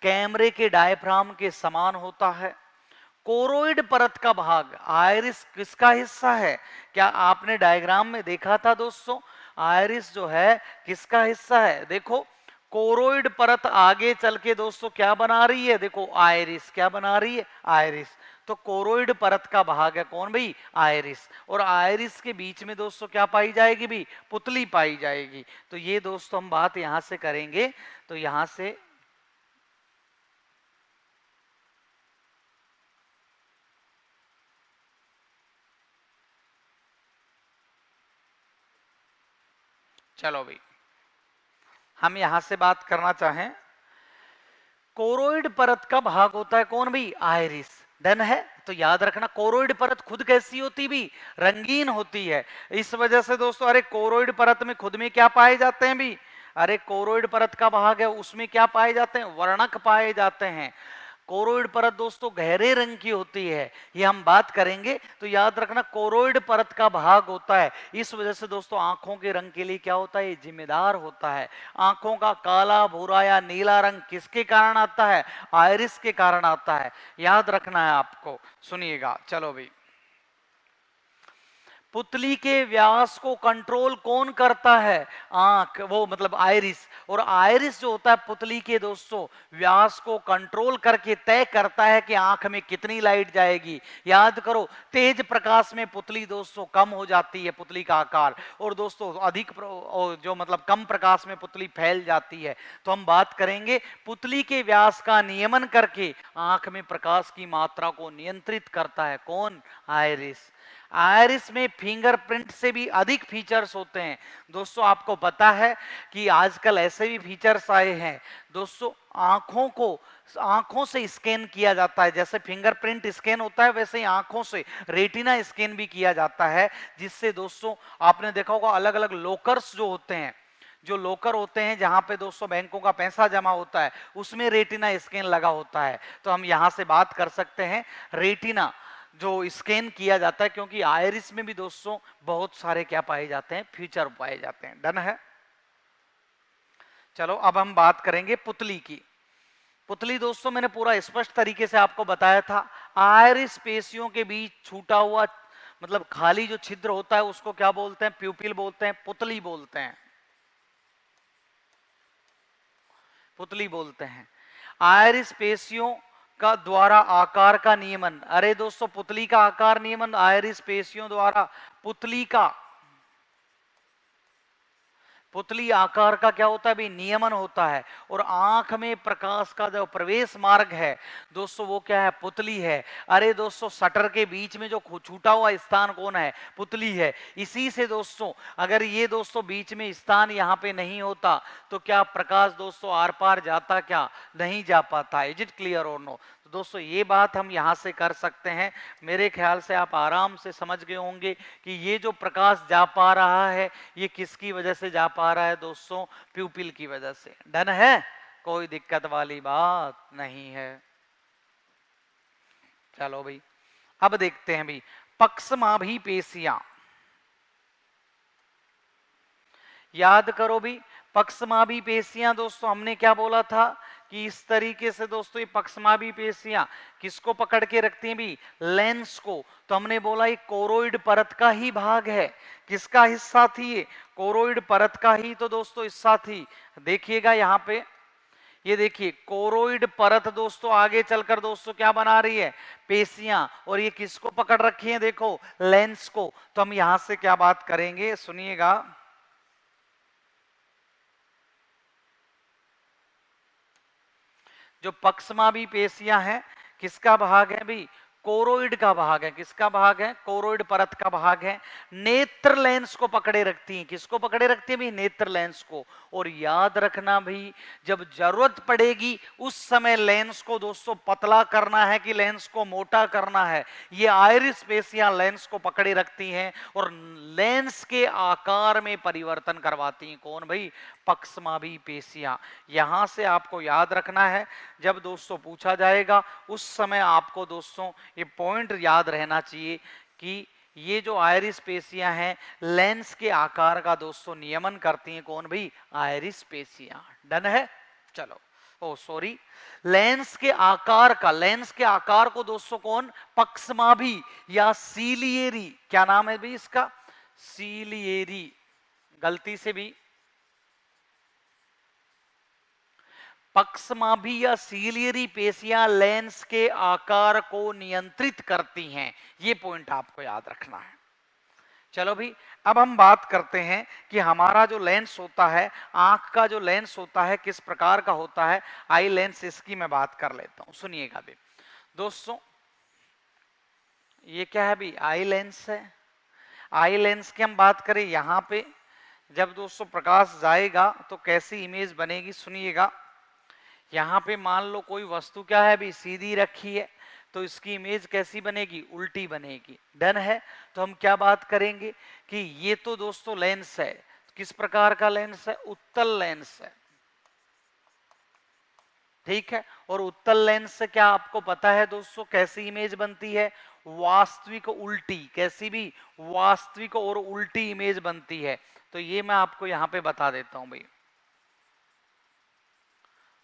कैमरे के डायफ्राम के समान होता है। कोरोइड परत का भाग, आयरिस किसका हिस्सा है, क्या आपने डायग्राम में देखा था दोस्तों, आयरिस जो है किसका हिस्सा है, देखो कोरोइड परत आगे चल के दोस्तों क्या बना रही है, देखो आयरिस क्या बना रही है, आयरिस। तो कोरोइड परत का भाग है कौन भाई, आयरिस। और आयरिस के बीच में दोस्तों क्या पाई जाएगी भी, पुतली पाई जाएगी। तो ये दोस्तों हम बात यहां से करेंगे, तो यहां से चलो भाई हम यहां से बात करना चाहें, कोरोइड परत का भाग होता है कौन भी, आयरिस। डन है। तो याद रखना कोरोइड परत खुद कैसी होती भी, रंगीन होती है। इस वजह से दोस्तों, अरे कोरोइड परत में खुद में क्या पाए जाते हैं भी, अरे कोरोइड परत का भाग है उसमें क्या पाए जाते हैं, वर्णक पाए जाते हैं। कोरोइड परत दोस्तों गहरे रंग की होती है, ये हम बात करेंगे। तो याद रखना कोरोइड परत का भाग होता है, इस वजह से दोस्तों आंखों के रंग के लिए क्या होता है, ये जिम्मेदार होता है। आंखों का काला भूरा या नीला रंग किसके कारण आता है, आयरिस के कारण आता है, याद रखना है आपको। सुनिएगा, चलो भाई पुतली के व्यास को कंट्रोल कौन करता है? आंख, वो मतलब आयरिस। और आयरिस जो होता है पुतली के दोस्तों व्यास को कंट्रोल करके तय करता है कि आंख में कितनी लाइट जाएगी। याद करो, तेज प्रकाश में पुतली दोस्तों कम हो जाती है पुतली का आकार, और दोस्तों अधिक जो मतलब कम प्रकाश में पुतली फैल जाती है। तो हम बात करेंगे पुतली के व्यास का नियमन करके आंख में प्रकाश की मात्रा को नियंत्रित करता है कौन? आयरिस। आयरिस में फिंगरप्रिंट से भी अधिक फीचर्स होते हैं। दोस्तों आपको पता है कि आजकल ऐसे भी फीचर्स आए हैं दोस्तों, आंखों से स्कैन किया जाता है। जैसे फिंगरप्रिंट स्कैन होता है वैसे ही आंखों से रेटिना स्कैन भी किया जाता है, जिससे दोस्तों आपने देखा होगा अलग अलग लॉकर्स जो होते हैं, जो लॉकर होते हैं जहां पे दोस्तों बैंकों का पैसा जमा होता है, उसमें रेटिना स्कैन लगा होता है। तो हम यहां से बात कर सकते हैं रेटिना जो स्कैन किया जाता है, क्योंकि आयरिस में भी दोस्तों बहुत सारे क्या पाए जाते हैं? फीचर पाए जाते हैं। डन है। चलो अब हम बात करेंगे पुतली की। पुतली दोस्तों मैंने पूरा स्पष्ट तरीके से आपको बताया था। आयरिस पेशियों के बीच छूटा हुआ मतलब खाली जो छिद्र होता है उसको क्या बोलते हैं? प्यूपिल बोलते हैं, पुतली बोलते हैं, पुतली बोलते हैं। आयरिस पेशियों का द्वारा आकार का नियमन, अरे दोस्तों पुतली का आकार नियमन आयरिस पेशियों द्वारा पुतली आकार का क्या होता है भाई? नियमन होता है। और आंख में प्रकाश का जो प्रवेश मार्ग है दोस्तों वो क्या है? पुतली है। अरे दोस्तों शटर के बीच में जो छूटा हुआ स्थान कौन है? पुतली है। इसी से दोस्तों अगर ये दोस्तों बीच में स्थान यहाँ पे नहीं होता तो क्या प्रकाश दोस्तों आर पार जाता? क्या नहीं जा पाता। इज इट क्लियर और नो? तो दोस्तों ये बात हम यहां से कर सकते हैं। मेरे ख्याल से आप आराम से समझ गए होंगे कि ये जो प्रकाश जा पा रहा है ये किसकी वजह से जा पा रहा है दोस्तों? प्यूपिल की वजह से। डन है, कोई दिक्कत वाली बात नहीं है। चलो भाई अब देखते हैं भाई पक्षमाभी पेशियां। याद करो भी पक्षमाभी पेशियां दोस्तों हमने क्या बोला था कि इस तरीके से दोस्तों ये पक्षमाभी पेशियां किसको पकड़ के रखती हैं भी? लेंस को। तो हमने बोला ये कोरोइड परत का ही भाग है। किसका हिस्सा थी ये? कोरोइड परत का ही तो दोस्तों हिस्सा थी। देखिएगा यहां पे, ये देखिए कोरोइड परत दोस्तों आगे चलकर दोस्तों क्या बना रही है? पेशियां। और ये किसको पकड़ रखी है? देखो लेंस को। तो हम यहां से क्या बात करेंगे सुनिएगा, जो पक्षमाभी पेशियां हैं किसका भाग है भी? कोरोइड का भाग है। किसका भाग है? कोरोइड परत का भाग है। नेत्र लेंस को पकड़े रखती हैं। किसको पकड़े रखती है भी? नेत्र लेंस को। और याद रखना भी जब जरूरत पड़ेगी उस समय लेंस को दोस्तों पतला करना है कि लेंस को मोटा करना है, ये आयरिस पेशियां लेंस को पकड़े रखती हैं और लेंस के आकार में परिवर्तन करवाती हैं। कौन भाई? पक्षमाभी पेशियां। यहां से आपको याद रखना है, जब दोस्तों पूछा जाएगा उस समय आपको दोस्तों ये पॉइंट याद रहना चाहिए कि ये जो आयरिस पेशियां हैं लेंस के आकार का दोस्तों नियमन करती हैं। कौन भाई? आयरिस पेशियां। डन है। चलो, ओ सॉरी, लेंस के आकार का, लेंस के आकार को दोस्तों कौन? पक्षमाभी या सीलिएरी, क्या नाम है भाई इसका? सीलिएरी। गलती से भी पक्षमाभी या सीलियरी पेशियां लेंस के आकार को नियंत्रित करती हैं। ये पॉइंट आपको याद रखना है। चलो भाई अब हम बात करते हैं कि हमारा जो लेंस होता है, आंख का जो लेंस होता है किस प्रकार का होता है। आई लेंस, इसकी मैं बात कर लेता हूं, सुनिएगा भी दोस्तों। ये क्या है भी? आई लेंस है। आई लेंस की हम बात करें यहां पे जब दोस्तों प्रकाश जाएगा तो कैसी इमेज बनेगी सुनिएगा। यहां पे मान लो कोई वस्तु क्या है भी? सीधी रखी है, तो इसकी इमेज कैसी बनेगी? उल्टी बनेगी। डन है। तो हम क्या बात करेंगे कि ये तो दोस्तों लेंस है। किस प्रकार का लेंस है? उत्तल लेंस है। ठीक है। और उत्तल लेंस से क्या आपको पता है दोस्तों कैसी इमेज बनती है? वास्तविक उल्टी। कैसी भी? वास्तविक और उल्टी इमेज बनती है। तो ये मैं आपको यहां पे बता देता हूं भाई,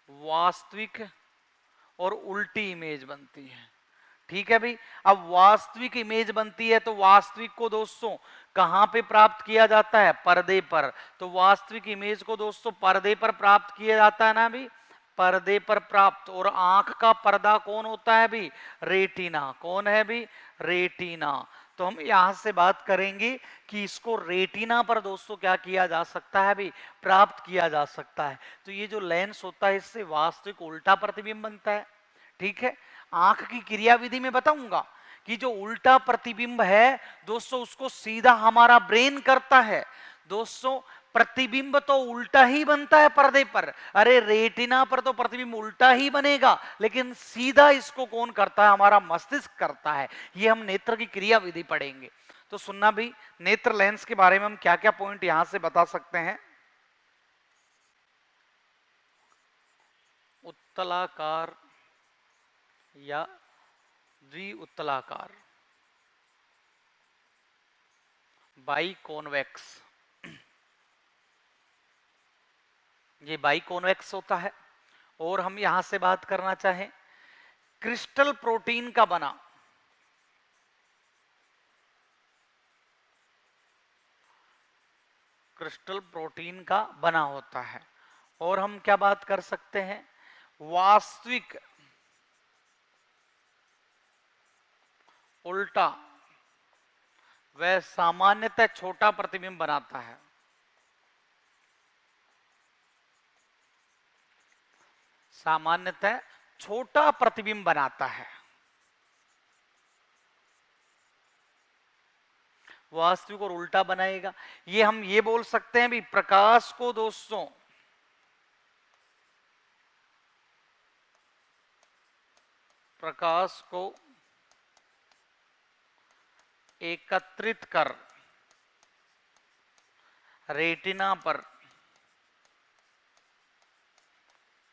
वास्तविक और उल्टी इमेज बनती है। ठीक है भाई। अब वास्तविक इमेज बनती है तो वास्तविक को दोस्तों कहां पे प्राप्त किया जाता है, पर्दे पर। तो वास्तविक इमेज को दोस्तों पर्दे पर प्राप्त किया जाता है ना भी, पर्दे पर प्राप्त। और आंख का पर्दा कौन होता है भी, रेटिना। कौन है भी, रेटिना। तो हम यहां से बात करेंगे कि इसको रेटिना पर दोस्तों क्या किया जा सकता है भी, प्राप्त किया जा सकता है। तो ये जो लेंस होता है इससे वास्तविक उल्टा प्रतिबिंब बनता है। ठीक है, आंख की क्रियाविधि में बताऊंगा कि जो उल्टा प्रतिबिंब है दोस्तों उसको सीधा हमारा ब्रेन करता है। दोस्तों प्रतिबिंब तो उल्टा ही बनता है पर्दे पर, अरे रेटिना पर तो प्रतिबिंब उल्टा ही बनेगा, लेकिन सीधा इसको कौन करता है, हमारा मस्तिष्क करता है। ये हम नेत्र की क्रियाविधि पढ़ेंगे। तो सुनना भी, नेत्र लेंस के बारे में हम क्या क्या पॉइंट यहां से बता सकते हैं। उत्तलाकार या द्विउत्तलाकार, बाई कॉन्वेक्स, ये बाई कॉन्वेक्स होता है। और हम यहां से बात करना चाहें, क्रिस्टल प्रोटीन का बना, क्रिस्टल प्रोटीन का बना होता है। और हम क्या बात कर सकते हैं, वास्तविक उल्टा वह सामान्यतः छोटा प्रतिबिंब बनाता है। सामान्यतः छोटा प्रतिबिंब बनाता है। वास्तविक और उल्टा बनाएगा। ये हम ये बोल सकते हैं भी, प्रकाश को दोस्तों प्रकाश को एकत्रित कर रेटिना पर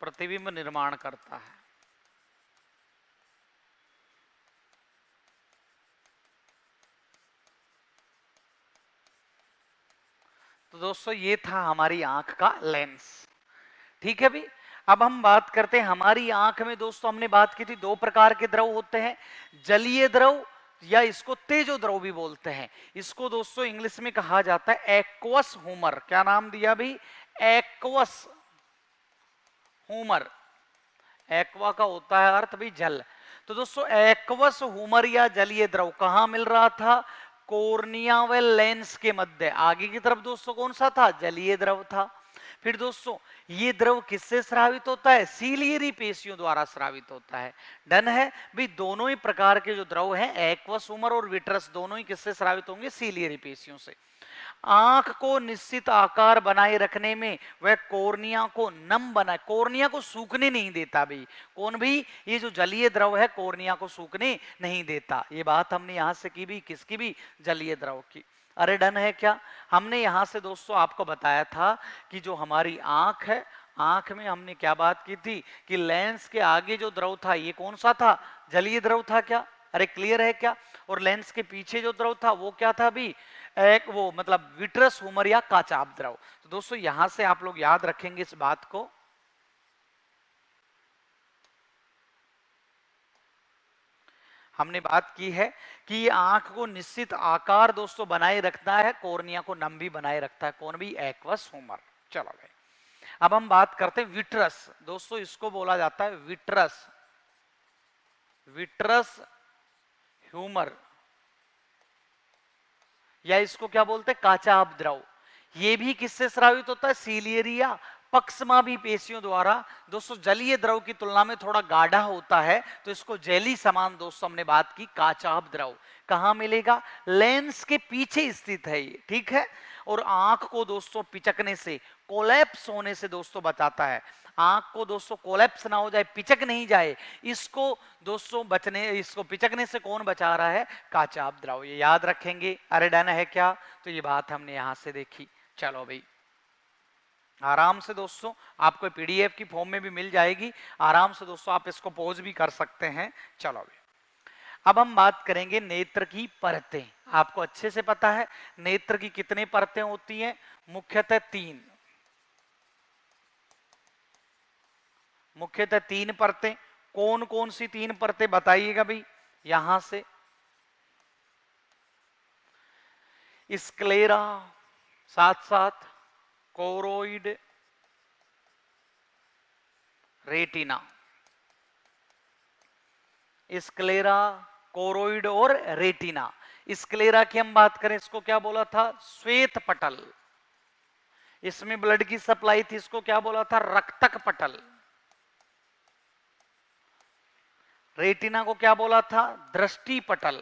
प्रतिबिंब निर्माण करता है। तो दोस्तों ये था हमारी आंख का लेंस। ठीक है भी। अब हम बात करते हैं हमारी आंख में दोस्तों, हमने बात की थी दो प्रकार के द्रव होते हैं, जलीय द्रव या इसको तेजो द्रव भी बोलते हैं। इसको दोस्तों इंग्लिश में कहा जाता है एक्वस ह्यूमर। क्या नाम दिया भी, एक्वस ह्यूमर। एक्वा का होता है अर्थ भी जल। तो दोस्तों एक्वस ह्यूमर या जलीय द्रव कहां मिल रहा था, कोर्निया व लेंस के मध्य। आगे की तरफ दोस्तों कौन सा था, जलीय द्रव था। फिर दोस्तों ये द्रव किससे स्रावित होता है, सीलियरी पेशियों द्वारा स्रावित होता है। डन है भी। दोनों ही प्रकार के जो द्रव हैं, एक्वस ह्यूमर और विट्रस, दोनों ही किससे स्रावित होंगे, सीलियरी पेशियों से। आंख को निश्चित आकार बनाए रखने में वह कोर्निया को नम बनाए, कोर्निया को सूखने नहीं देता भी। कौन भी, ये जो जलीय द्रव है कोर्निया को सूखने नहीं देता। ये बात हमने यहां से की भी, किसकी भी, जलीय द्रव की। अरे डन है क्या। हमने यहां से दोस्तों आपको बताया था कि जो हमारी आंख है, आंख में हमने क्या बात की थी कि लेंस के आगे जो द्रव था ये कौन सा था, जलीय द्रव था क्या। अरे क्लियर है क्या। और लेंस के पीछे जो द्रव था वो क्या था भी, एक वो मतलब विट्रस ह्यूमर या काचाप द्रव। तो दोस्तों यहां से आप लोग याद रखेंगे इस बात को। हमने बात की है कि आंख को निश्चित आकार दोस्तों बनाए रखता है, कोर्निया को नम भी बनाए रखता है। कौन भी, एक्वस ह्यूमर। चलो भाई, अब हम बात करते हैं विट्रस। दोस्तों इसको बोला जाता है विट्रस, विट्रस ह्यूमर, या इसको क्या बोलते हैं, काचाप द्रव। ये भी किससे स्रावित होता है, सीलियरिया पक्षमाभी पेशियों द्वारा। दोस्तों जलीय द्रव की तुलना में थोड़ा गाढ़ा होता है, तो इसको जेली समान दोस्तों हमने बात की, काचाप द्रव। कहां मिलेगा, लेंस के पीछे स्थित है ये। ठीक है। और आंख को दोस्तों पिचकने से, कोलैप्स होने से दोस्तों बचाता है। आंख को दोस्तों कोलैप्स ना हो जाए, पिचक नहीं जाए, इसको दोस्तों बचने, इसको पिचकने से कौन बचा रहा है, काचाप द्रव। ये याद रखेंगे। अरे डन है क्या। तो ये बात हमने यहां से देखी। चलो भाई, आराम से दोस्तों आपको पीडीएफ की फॉर्म में भी मिल जाएगी, आराम से दोस्तों आप इसको पॉज भी कर सकते हैं। चलो भाई, अब हम बात करेंगे नेत्र की परतें। आपको अच्छे से पता है नेत्र की कितने परतें होती हैं, मुख्यतः तीन, मुख्यतः तीन परतें। कौन कौन सी तीन परतें बताइएगा भाई। यहां से स्क्लेरा, साथ साथ कोरोइड, रेटिना। स्क्लेरा, कोरोइड और रेटिना। स्क्लेरा की हम बात करें, इसको क्या बोला था? श्वेत पटल। इसमें ब्लड की सप्लाई थी, इसको क्या बोला था? रक्तक पटल। रेटिना को क्या बोला था? दृष्टि पटल।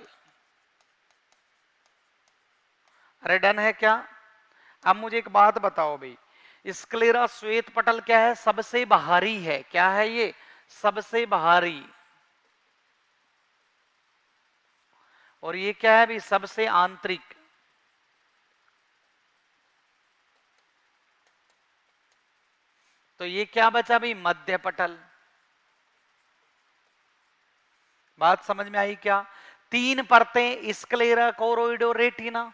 अरे डन है क्या? अब मुझे एक बात बताओ भाई, स्क्लेरा श्वेत पटल क्या है? सबसे बाहरी है। क्या है ये? सबसे बाहरी। और ये क्या है भाई? सबसे आंतरिक। तो ये क्या बचा भाई? मध्य पटल। बात समझ में आई क्या? तीन परतें, स्क्लेरा, कोरोइड और रेटिना।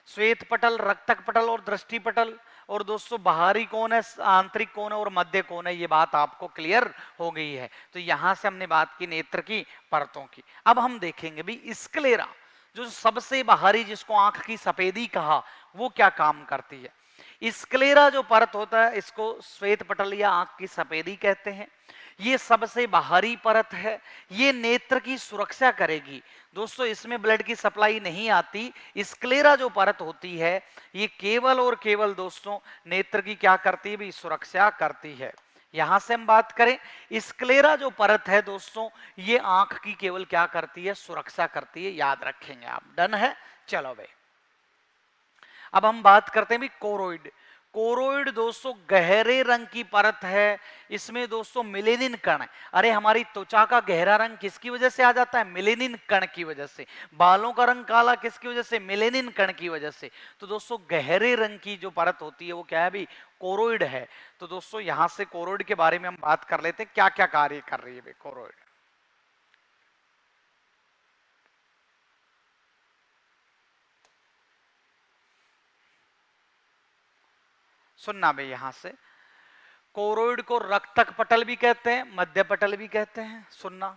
श्वेत पटल, रक्तक पटल और दृष्टि पटल। और दोस्तों बाहरी कौन है, आंतरिक कौन है और मध्य कौन है, ये बात आपको क्लियर हो गई है। तो यहां से हमने बात की नेत्र की परतों की। अब हम देखेंगे भी स्क्लेरा जो सबसे बाहरी, जिसको आंख की सफेदी कहा, वो क्या काम करती है। स्क्लेरा जो परत होता है, इसको श्वेत पटल या आंख की सफेदी कहते हैं। ये सबसे बाहरी परत है। ये नेत्र की सुरक्षा करेगी। दोस्तों इसमें ब्लड की सप्लाई नहीं आती। स्क्लेरा जो परत होती है, ये केवल और केवल दोस्तों नेत्र की क्या करती है भी? सुरक्षा करती है। यहां से हम बात करें, स्क्लेरा जो परत है दोस्तों, ये आंख की केवल क्या करती है? सुरक्षा करती है। याद रखेंगे आप। डन है? चलो भाई, अब हम बात करते हैं भी कोरोइड। कोरोइड दोस्तों गहरे रंग की परत है। इसमें दोस्तों मिलेनिन कण है। अरे हमारी त्वचा का गहरा रंग किसकी वजह से आ जाता है? मिलेनिन कण की वजह से। बालों का रंग काला किसकी वजह से? मिलेनिन कण की वजह से। तो दोस्तों गहरे रंग की जो परत होती है वो क्या है भी? कोरोइड है। तो दोस्तों यहां से कोरोइड के बारे में हम बात कर लेते हैं, क्या क्या कार्य कर रही है भाई कोरोइड। सुनना भाई, यहां से कोरोइड को रक्तक पटल भी कहते हैं, मध्य पटल भी कहते हैं। सुनना,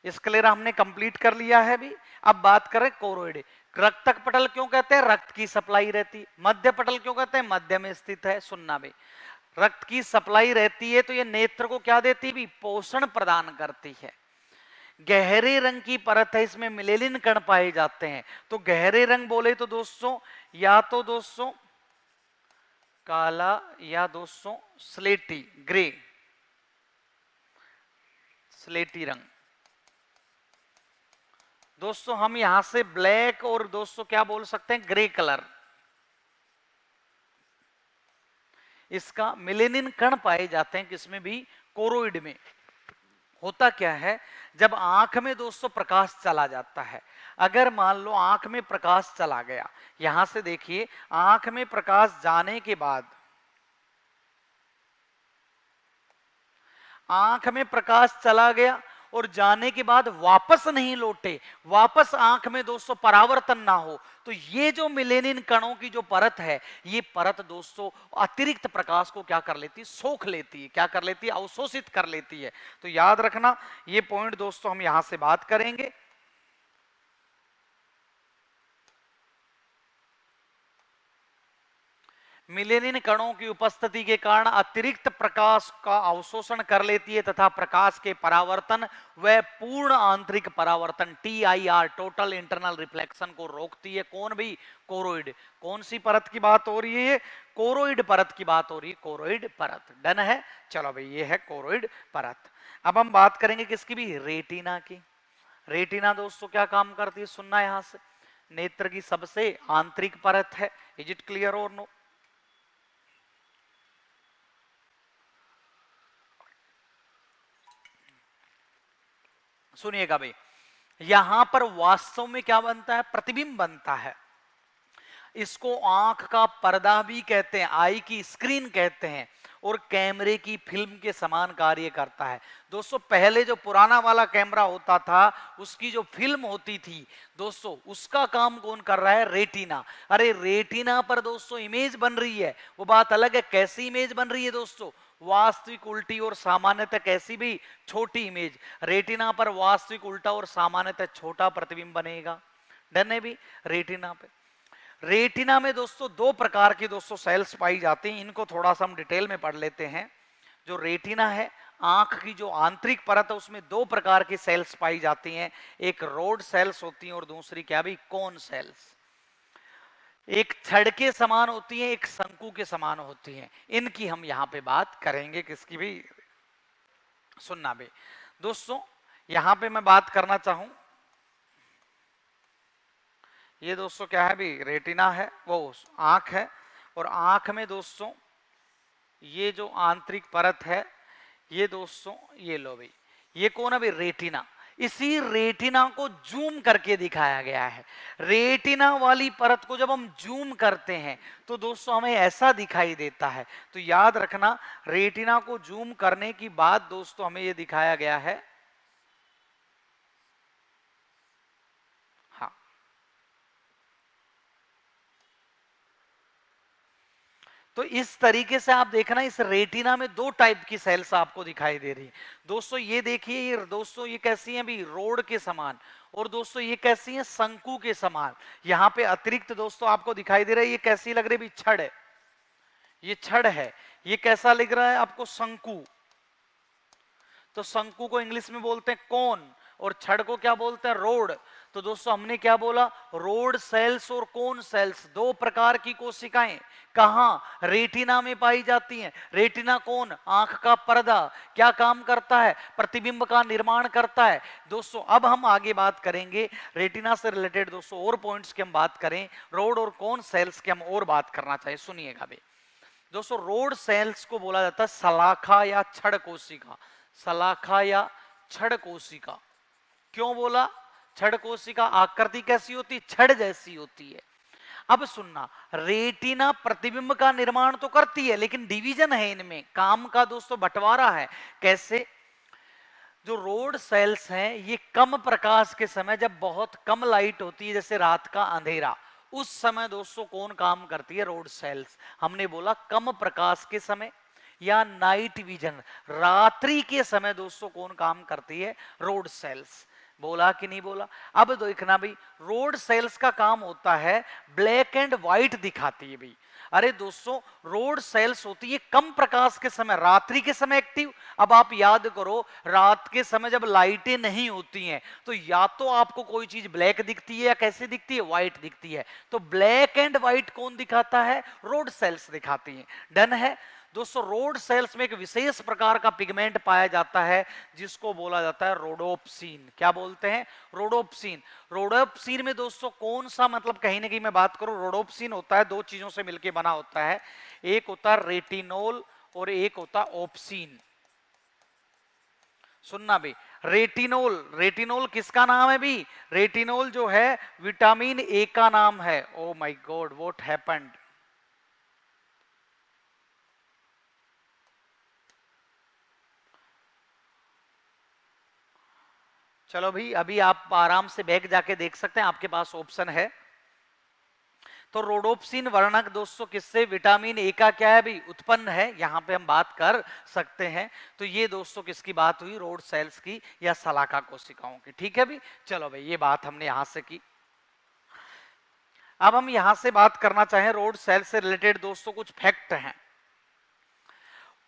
स्क्लेरा हमने कंप्लीट कर लिया है भी। अब बात करें कोरोइड। रक्तक पटल क्यों कहते हैं? रक्त की सप्लाई रहती। मध्य पटल क्यों कहते हैं? मध्य में स्थित है। सुनना भी, रक्त की सप्लाई रहती है तो ये नेत्र को क्या देती है भी? पोषण प्रदान करती है। गहरे रंग की परत है, इसमें मिलेनिन कण पाए जाते हैं। तो गहरे रंग बोले तो दोस्तों, या तो दोस्तों काला, या दोस्तों स्लेटी, ग्रे, स्लेटी रंग। दोस्तों हम यहां से ब्लैक और दोस्तों क्या बोल सकते हैं? Grey colour. इसका मिलेनिन कण पाए जाते हैं किसमें भी? कोरोइड में। होता क्या है, जब आंख में दोस्तों प्रकाश चला जाता है, अगर मान लो आंख में प्रकाश चला गया, यहां से देखिए आंख में प्रकाश जाने के बाद, आंख में प्रकाश चला गया और जाने के बाद वापस नहीं लौटे, वापस आंख में दोस्तों परावर्तन ना हो, तो ये जो मिलेनिन कणों की जो परत है, ये परत दोस्तों अतिरिक्त प्रकाश को क्या कर लेती है? सोख लेती है। क्या कर लेती है? अवशोषित कर लेती है। तो याद रखना, ये पॉइंट दोस्तों हम यहां से बात करेंगे। मिलेनिन कणों की उपस्थिति के कारण अतिरिक्त प्रकाश का अवशोषण कर लेती है तथा प्रकाश के परावर्तन व पूर्ण आंतरिक परावर्तन TIR, टोटल इंटरनल रिफ्लेक्शन को रोकती है। कौन भी? कोरोइड। कौन सी परत की बात हो रही है? कोरोइड परत की बात हो रही है। कोरोइड परत। डन है? चलो भाई, ये है कोरोइड परत। अब हम बात करेंगे किसकी भी? रेटिना की। रेटिना दोस्तों क्या काम करती है? सुनना यहां से, नेत्र की सबसे आंतरिक परत है। इज इट क्लियर और नो? सुनिएगा भाई, यहां पर वास्तव में क्या बनता है? प्रतिबिंब बनता है। इसको आंख का पर्दा भी कहते हैं, आई की स्क्रीन कहते हैं, और कैमरे की फिल्म के समान कार्य करता है। दोस्तों पहले जो पुराना वाला कैमरा होता था, उसकी जो फिल्म होती थी दोस्तों, उसका काम कौन कर रहा है? रेटिना। अरे रेटिना पर दोस्तों इमेज बन रही है, वो बात अलग है। कैसी इमेज बन रही है दोस्तों? वास्तविक उल्टी और सामान्यतः कैसी भी छोटी इमेज, रेटिना पर वास्तविक उल्टा और सामान्यतः छोटा प्रतिबिंब बनेगा। डन है भी। रेटिना पे, रेटिना में दोस्तों दो प्रकार की दोस्तों सेल्स पाई जाती हैं, इनको थोड़ा सा हम डिटेल में पढ़ लेते हैं। जो रेटिना है, आंख की जो आंतरिक परत है, उसमें दो प्रकार की सेल्स पाई जाती हैं, एक रोड सेल्स होती हैं और दूसरी क्या भी, कोन सेल्स। एक छड़ के समान होती है, एक शंकु के समान होती है। इनकी हम यहां पे बात करेंगे, किसकी भी सुनना भी। दोस्तों यहां पे मैं बात करना चाहूं, ये दोस्तों क्या है भी, रेटिना है, वो आंख है। और आंख में दोस्तों ये जो आंतरिक परत है, ये दोस्तों ये लो भाई, ये कौन है भाई, रेटिना। इसी रेटिना को जूम करके दिखाया गया है। रेटिना वाली परत को जब हम जूम करते हैं तो दोस्तों हमें ऐसा दिखाई देता है। तो याद रखना, रेटिना को जूम करने की बाद दोस्तों हमें यह दिखाया गया है। हाँ, तो इस तरीके से आप देखना, इस रेटिना में दो टाइप की सेल्स आपको दिखाई दे रही है। दोस्तों ये देखिए, ये दोस्तों ये कैसी हैं भी, रोड के समान। और दोस्तों ये कैसी हैं, शंकु के समान। यहाँ पे अतिरिक्त दोस्तों आपको दिखाई दे रहा है, ये कैसी लग रही है भी, छड़ है, ये छड़ है। ये कैसा लग रहा है आपको, शंकु। तो शंकु को इंग्लिश में बोलते हैं कोन, और छड़ को क्या बोलते हैं, रोड। तो दोस्तों हमने क्या बोला, रोड सेल्स और कोन सेल्स, दो प्रकार की कोशिकाएं कहां, रेटिना में पाई जाती हैं। रेटिना कौन, आंख का पर्दा, क्या काम करता है, प्रतिबिंब का निर्माण करता है। दोस्तों अब हम आगे बात करेंगे रेटिना से रिलेटेड दोस्तों और पॉइंट्स की हम बात करें, रोड और कोन सेल्स की हम और बात करना चाहिए, सुनिएगा भी। दोस्तों रोड सेल्स को बोला जाता है सलाखा या छड़ कोशिका, सलाखा या छड़ कोशिका। क्यों बोला छड़ कोशिका, आकृति कैसी होती, छड़ जैसी होती है। अब सुनना, रेटिना प्रतिबिंब का निर्माण तो करती है, लेकिन डिवीजन है इनमें, काम का दोस्तों बंटवारा है। कैसे, जो रोड सेल्स हैं ये कम प्रकाश के समय, जब बहुत कम लाइट होती है, जैसे रात का अंधेरा, उस समय दोस्तों कौन काम करती है, रोड सेल्स। हमने बोला कम प्रकाश के समय या नाइट विजन, रात्रि के समय दोस्तों कौन काम करती है, रोड सेल्स। बोला कि नहीं बोला। अब देखना भाई, रोड सेल्स का काम होता है ब्लैक एंड व्हाइट दिखाती है भाई। अरे दोस्तों रोड सेल्स होती है कम प्रकाश के समय, रात्रि के समय एक्टिव। अब आप याद करो, रात के समय जब लाइटें नहीं होती हैं तो या तो आपको कोई चीज ब्लैक दिखती है या कैसे दिखती है, व्हाइट दिखती है। तो ब्लैक एंड व्हाइट कौन दिखाता है, रोड सेल्स दिखाती हैं। डन है। दोस्तों रोड सेल्स में एक विशेष प्रकार का पिगमेंट पाया जाता है जिसको बोला जाता है रोडोप्सिन। क्या बोलते हैं, रोडोप्सिन। रोडोप्सिन में दोस्तों कौन सा, मतलब कहीं ना कहीं मैं बात करूं, रोडोप्सिन होता है दो चीजों से मिलकर बना होता है, एक होता है रेटिनोल और एक होता है ओप्सिन। सुनना भी, रेटिनोल, रेटिनोल किसका नाम है भी, रेटिनोल जो है विटामिन ए का नाम है। Oh my God, what happened. चलो भाई, अभी आप आराम से बैग जाके देख सकते हैं, आपके पास ऑप्शन है। तो रोडोप्सिन वर्णक दोस्तों किससे, विटामिन ए का क्या है भाई, उत्पन्न है, यहां पे हम बात कर सकते हैं। तो ये दोस्तों किसकी बात हुई, रोड सेल्स की या सलाखा कोशिकाओं की। ठीक है भाई, चलो भाई ये बात हमने यहां से की। अब हम यहां से बात करना चाहें रोड सेल से रिलेटेड दोस्तों कुछ फैक्ट हैं।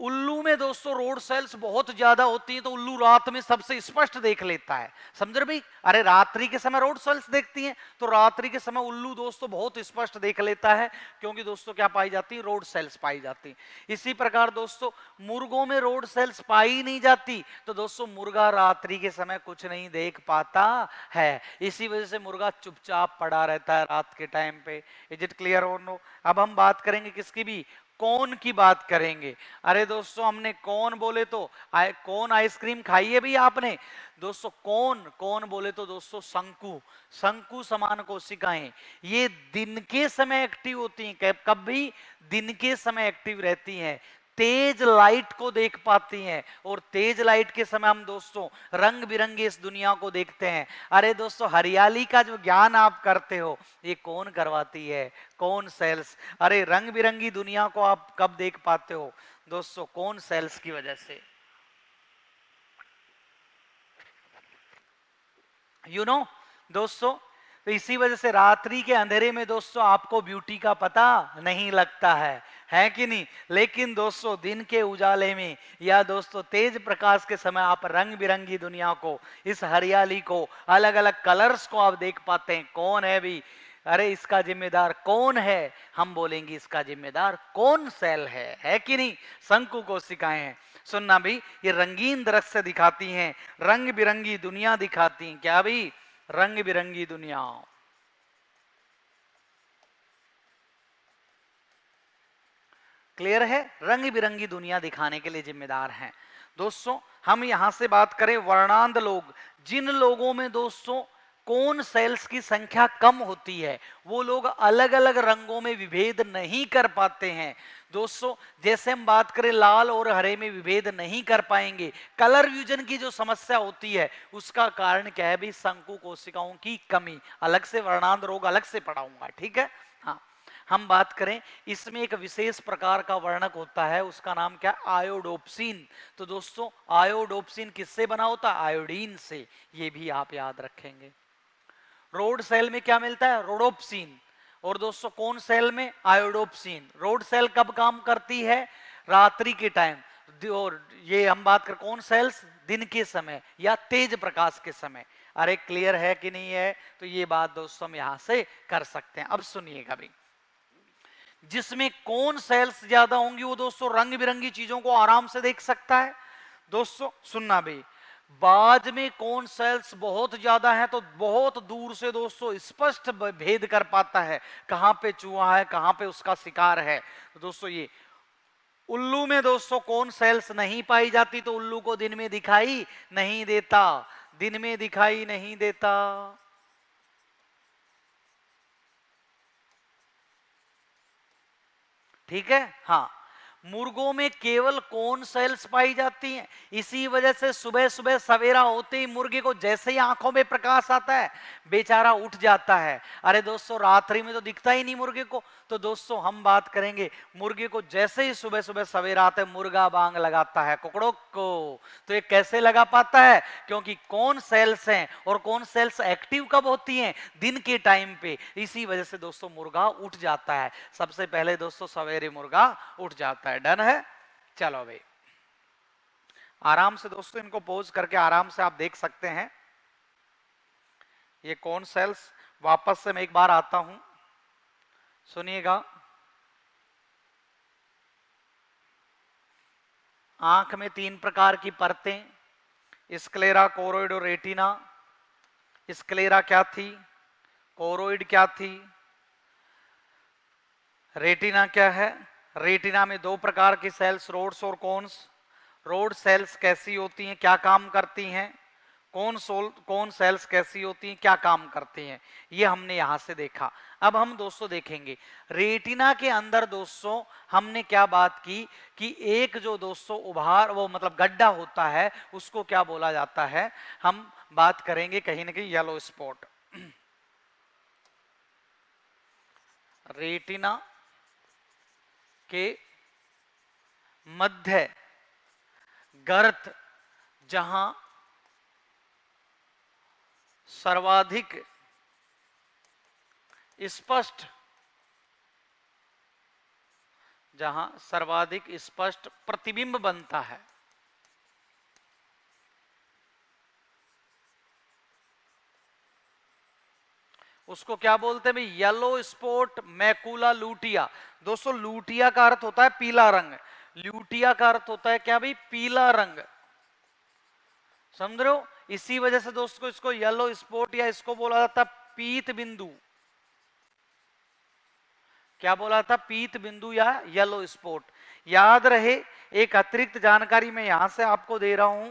उल्लू में दोस्तों रोड सेल्स बहुत ज्यादा होती हैं, तो उल्लू रात में सबसे स्पष्ट देख लेता है, समझ रहे भाई। अरे रात्रि के समय रोड सेल्स देखती हैं, तो रात्रि के समय उल्लू दोस्तों बहुत स्पष्ट देख लेता है, क्योंकि दोस्तों क्या पाई जाती है, रोड सेल्स पाई जाती है। इसी प्रकार दोस्तों मुर्गों में रोड सेल्स पाई नहीं जाती, तो दोस्तों मुर्गा रात्रि के समय कुछ नहीं देख पाता है, इसी वजह से मुर्गा चुपचाप पड़ा रहता है रात के टाइम पे। इज इट क्लियर और नो। अब हम बात करेंगे किसकी भी, कौन की बात करेंगे। अरे दोस्तों हमने कौन बोले तो कौन आइसक्रीम खाई है भी आपने। दोस्तों कौन कौन बोले तो दोस्तों शंकु, शंकु समान कोशिकाएं, ये दिन के समय एक्टिव होती हैं, कब भी दिन के समय एक्टिव रहती हैं। तेज लाइट को देख पाती हैं, और तेज लाइट के समय हम दोस्तों रंग बिरंगी इस दुनिया को देखते हैं। अरे दोस्तों, हरियाली का जो ज्ञान आप करते हो, ये कौन करवाती है? Cone cells? अरे रंग बिरंगी दुनिया को आप कब देख पाते हो दोस्तों? कौन सेल्स की वजह से। यू नो दोस्तों, तो इसी वजह से रात्रि के अंधेरे में दोस्तों आपको ब्यूटी का पता नहीं लगता है कि नहीं? लेकिन दोस्तों दिन के उजाले में या दोस्तों तेज प्रकाश के समय आप रंग बिरंगी दुनिया को, इस हरियाली को, अलग अलग कलर्स को आप देख पाते हैं। कौन है भी? अरे इसका जिम्मेदार कौन है? हम बोलेंगे इसका जिम्मेदार कौन सेल है कि नहीं? शंकु कोशिकाएं हैं। सुनना भी, ये रंगीन दृश्य दिखाती हैं, रंग बिरंगी दुनिया दिखाती हैं। क्या भी? रंग बिरंगी दुनिया। क्लियर है? रंग बिरंगी दुनिया दिखाने के लिए जिम्मेदार हैं दोस्तों। हम यहां से बात करें वर्णांध लोग, जिन लोगों में दोस्तों कौन सेल्स की संख्या कम होती है, वो लोग अलग अलग रंगों में विभेद नहीं कर पाते हैं दोस्तों। जैसे हम बात करें लाल और हरे में विभेद नहीं कर पाएंगे, कलर व्यूजन की जो समस्या होती है उसका कारण क्या है भी? शंकु कोशिकाओं की कमी। अलग से वर्णांध रोग अलग से पढ़ाऊंगा, ठीक है? हाँ, हम बात करें, इसमें एक विशेष प्रकार का वर्णक होता है, उसका नाम क्या? आयोडोप्सिन। तो दोस्तों आयोडोप्सिन किससे बना होता है? आयोडीन से। ये भी आप याद रखेंगे। रोड सेल में क्या मिलता है? रोडोप्सिन। और दोस्तों कौन सेल में? आयोडोप्सिन। रोड सेल कब काम करती है? रात्रि के टाइम। और ये हम बात कर कौन सेल्स? दिन के समय या तेज प्रकाश के समय। अरे क्लियर है कि नहीं है? तो ये बात दोस्तों हम यहां से कर सकते हैं। अब सुनिएगा भी, जिसमें कौन सेल्स ज्यादा होंगी वो दोस्तों रंग बिरंगी चीजों को आराम से देख सकता है। दोस्तों सुनना भी, बाज में कौन सेल्स बहुत ज्यादा है तो बहुत दूर से दोस्तों स्पष्ट भेद कर पाता है कहां पे चूहा है, कहां पे उसका शिकार है। तो दोस्तों ये उल्लू में दोस्तों कौन सेल्स नहीं पाई जाती? तो उल्लू को दिन में दिखाई नहीं देता, दिन में दिखाई नहीं देता। ठीक है? हाँ, मुर्गों में केवल कौन सेल्स पाई जाती हैं? इसी वजह से सुबह सुबह सवेरा होते ही मुर्गे को जैसे ही आंखों में प्रकाश आता है बेचारा उठ जाता है। अरे दोस्तों रात्रि में तो दिखता ही नहीं मुर्गे को। तो दोस्तों हम बात करेंगे, मुर्गे को जैसे ही सुबह सुबह सवेरा आता है मुर्गा बांग लगाता है कुकड़ों को। तो ये कैसे लगा पाता है? क्योंकि कौन सेल्स हैं और कौन सेल्स एक्टिव कब होती हैं? दिन के टाइम पे। इसी वजह से दोस्तों मुर्गा उठ जाता है। सबसे पहले दोस्तों सवेरे मुर्गा उठ जाता है। डन है? चलो भाई आराम से दोस्तों इनको पोज करके आराम से आप देख सकते हैं। ये कौन सेल्स, वापस से मैं एक बार आता हूं, सुनिएगा। आंख में 3 प्रकार की परतें, स्क्लेरा, कोरोइड और रेटिना। स्क्लेरा क्या थी? कोरोइड क्या थी? रेटिना क्या है? रेटिना में 2 प्रकार की सेल्स, रोड्स और कोन्स। रोड सेल्स कैसी होती हैं, क्या काम करती हैं? कौन सेल्स कैसी होती हैं, क्या काम करती हैं? ये हमने यहां से देखा। अब हम दोस्तों देखेंगे रेटिना के अंदर दोस्तों हमने क्या बात की कि एक जो दोस्तों उभार वो मतलब गड्ढा होता है उसको क्या बोला जाता है? हम बात करेंगे कहीं ना कहीं येलो स्पॉट। रेटिना के मध्य गर्त जहां सर्वाधिक स्पष्ट प्रतिबिंब बनता है, उसको क्या बोलते हैं भाई? Yellow spot macula लूटिया। दोस्तों लूटिया का अर्थ होता है पीला रंग, लूटिया का अर्थ होता है क्या भाई? पीला रंग। समझ रहे हो? इसी वजह से दोस्तों इसको येलो स्पॉट या इसको बोला जाता है पीत बिंदु। क्या बोला था? पीत बिंदु या येलो स्पॉट। याद रहे, एक अतिरिक्त जानकारी मैं यहां से आपको दे रहा हूं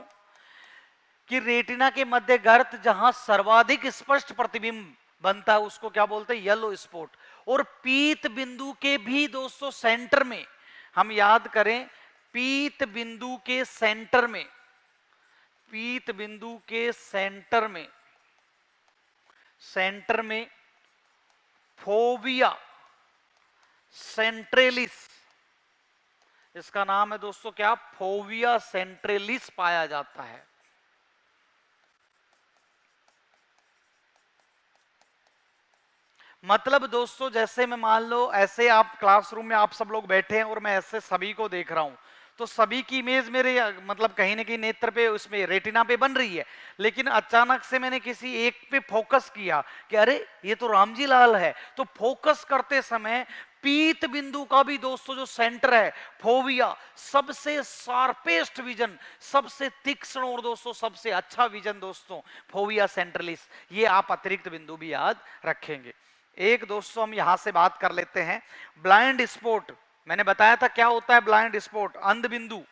कि रेटिना के मध्य गर्त जहां सर्वाधिक स्पष्ट प्रतिबिंब बनता है उसको क्या बोलते हैं? Yellow spot. और पीत बिंदु के भी दोस्तों सेंटर में हम याद करें पीत बिंदु के सेंटर में, पीत बिंदु के सेंटर में, सेंटर में फोविया सेंट्रेलिस, इसका नाम है दोस्तों क्या, फोविया सेंट्रेलिस पाया जाता है। मतलब दोस्तों जैसे मैं मान लो ऐसे आप क्लासरूम में आप सब लोग बैठे हैं और मैं ऐसे सभी को देख रहा हूं, तो सभी की इमेज मेरे मतलब कहीं ना कहीं नेत्र पे, उसमें रेटिना पे बन रही है, लेकिन अचानक से मैंने किसी एक पे फोकस किया कि अरे ये तो रामजी लाल है, तो फोकस करते समय पीत बिंदु का भी दोस्तों जो सेंटर है फोविया, सबसे शार्पेस्ट विजन, सबसे तीक्ष्ण और दोस्तों सबसे अच्छा विजन दोस्तों फोविया सेंट्रलिस, ये आप अतिरिक्त बिंदु भी याद रखेंगे। एक दोस्तों हम यहां से बात कर लेते हैं ब्लाइंड स्पॉट। मैंने बताया था क्या होता है ब्लाइंड स्पॉट, अंध बिंदु।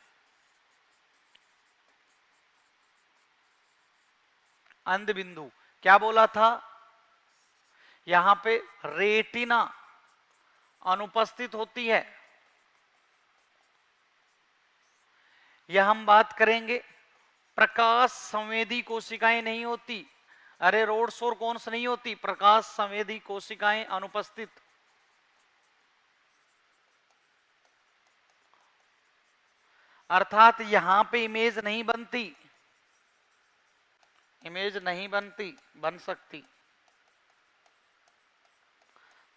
अंध बिंदु क्या बोला था, यहां पे रेटिना अनुपस्थित होती है। यह हम बात करेंगे प्रकाश संवेदी कोशिकाएं नहीं होती, अरे रोड शोर कौन सी नहीं होती, प्रकाश संवेदी कोशिकाएं अनुपस्थित। अर्थात यहां पे इमेज नहीं बनती, इमेज नहीं बनती, बन सकती।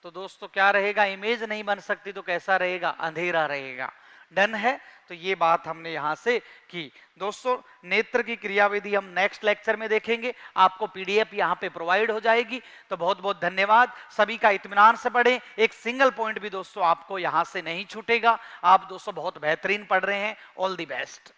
तो दोस्तों क्या रहेगा, इमेज नहीं बन सकती तो कैसा रहेगा, अंधेरा रहेगा। डन है, तो ये बात हमने यहां से की। दोस्तों नेत्र की क्रियाविधि हम नेक्स्ट लेक्चर में देखेंगे, आपको पीडीएफ यहां पे प्रोवाइड हो जाएगी। तो बहुत बहुत धन्यवाद, सभी का इत्मीनान से पढ़ें, एक सिंगल पॉइंट भी दोस्तों आपको यहां से नहीं छूटेगा। आप दोस्तों बहुत बेहतरीन पढ़ रहे हैं, ऑल द बेस्ट।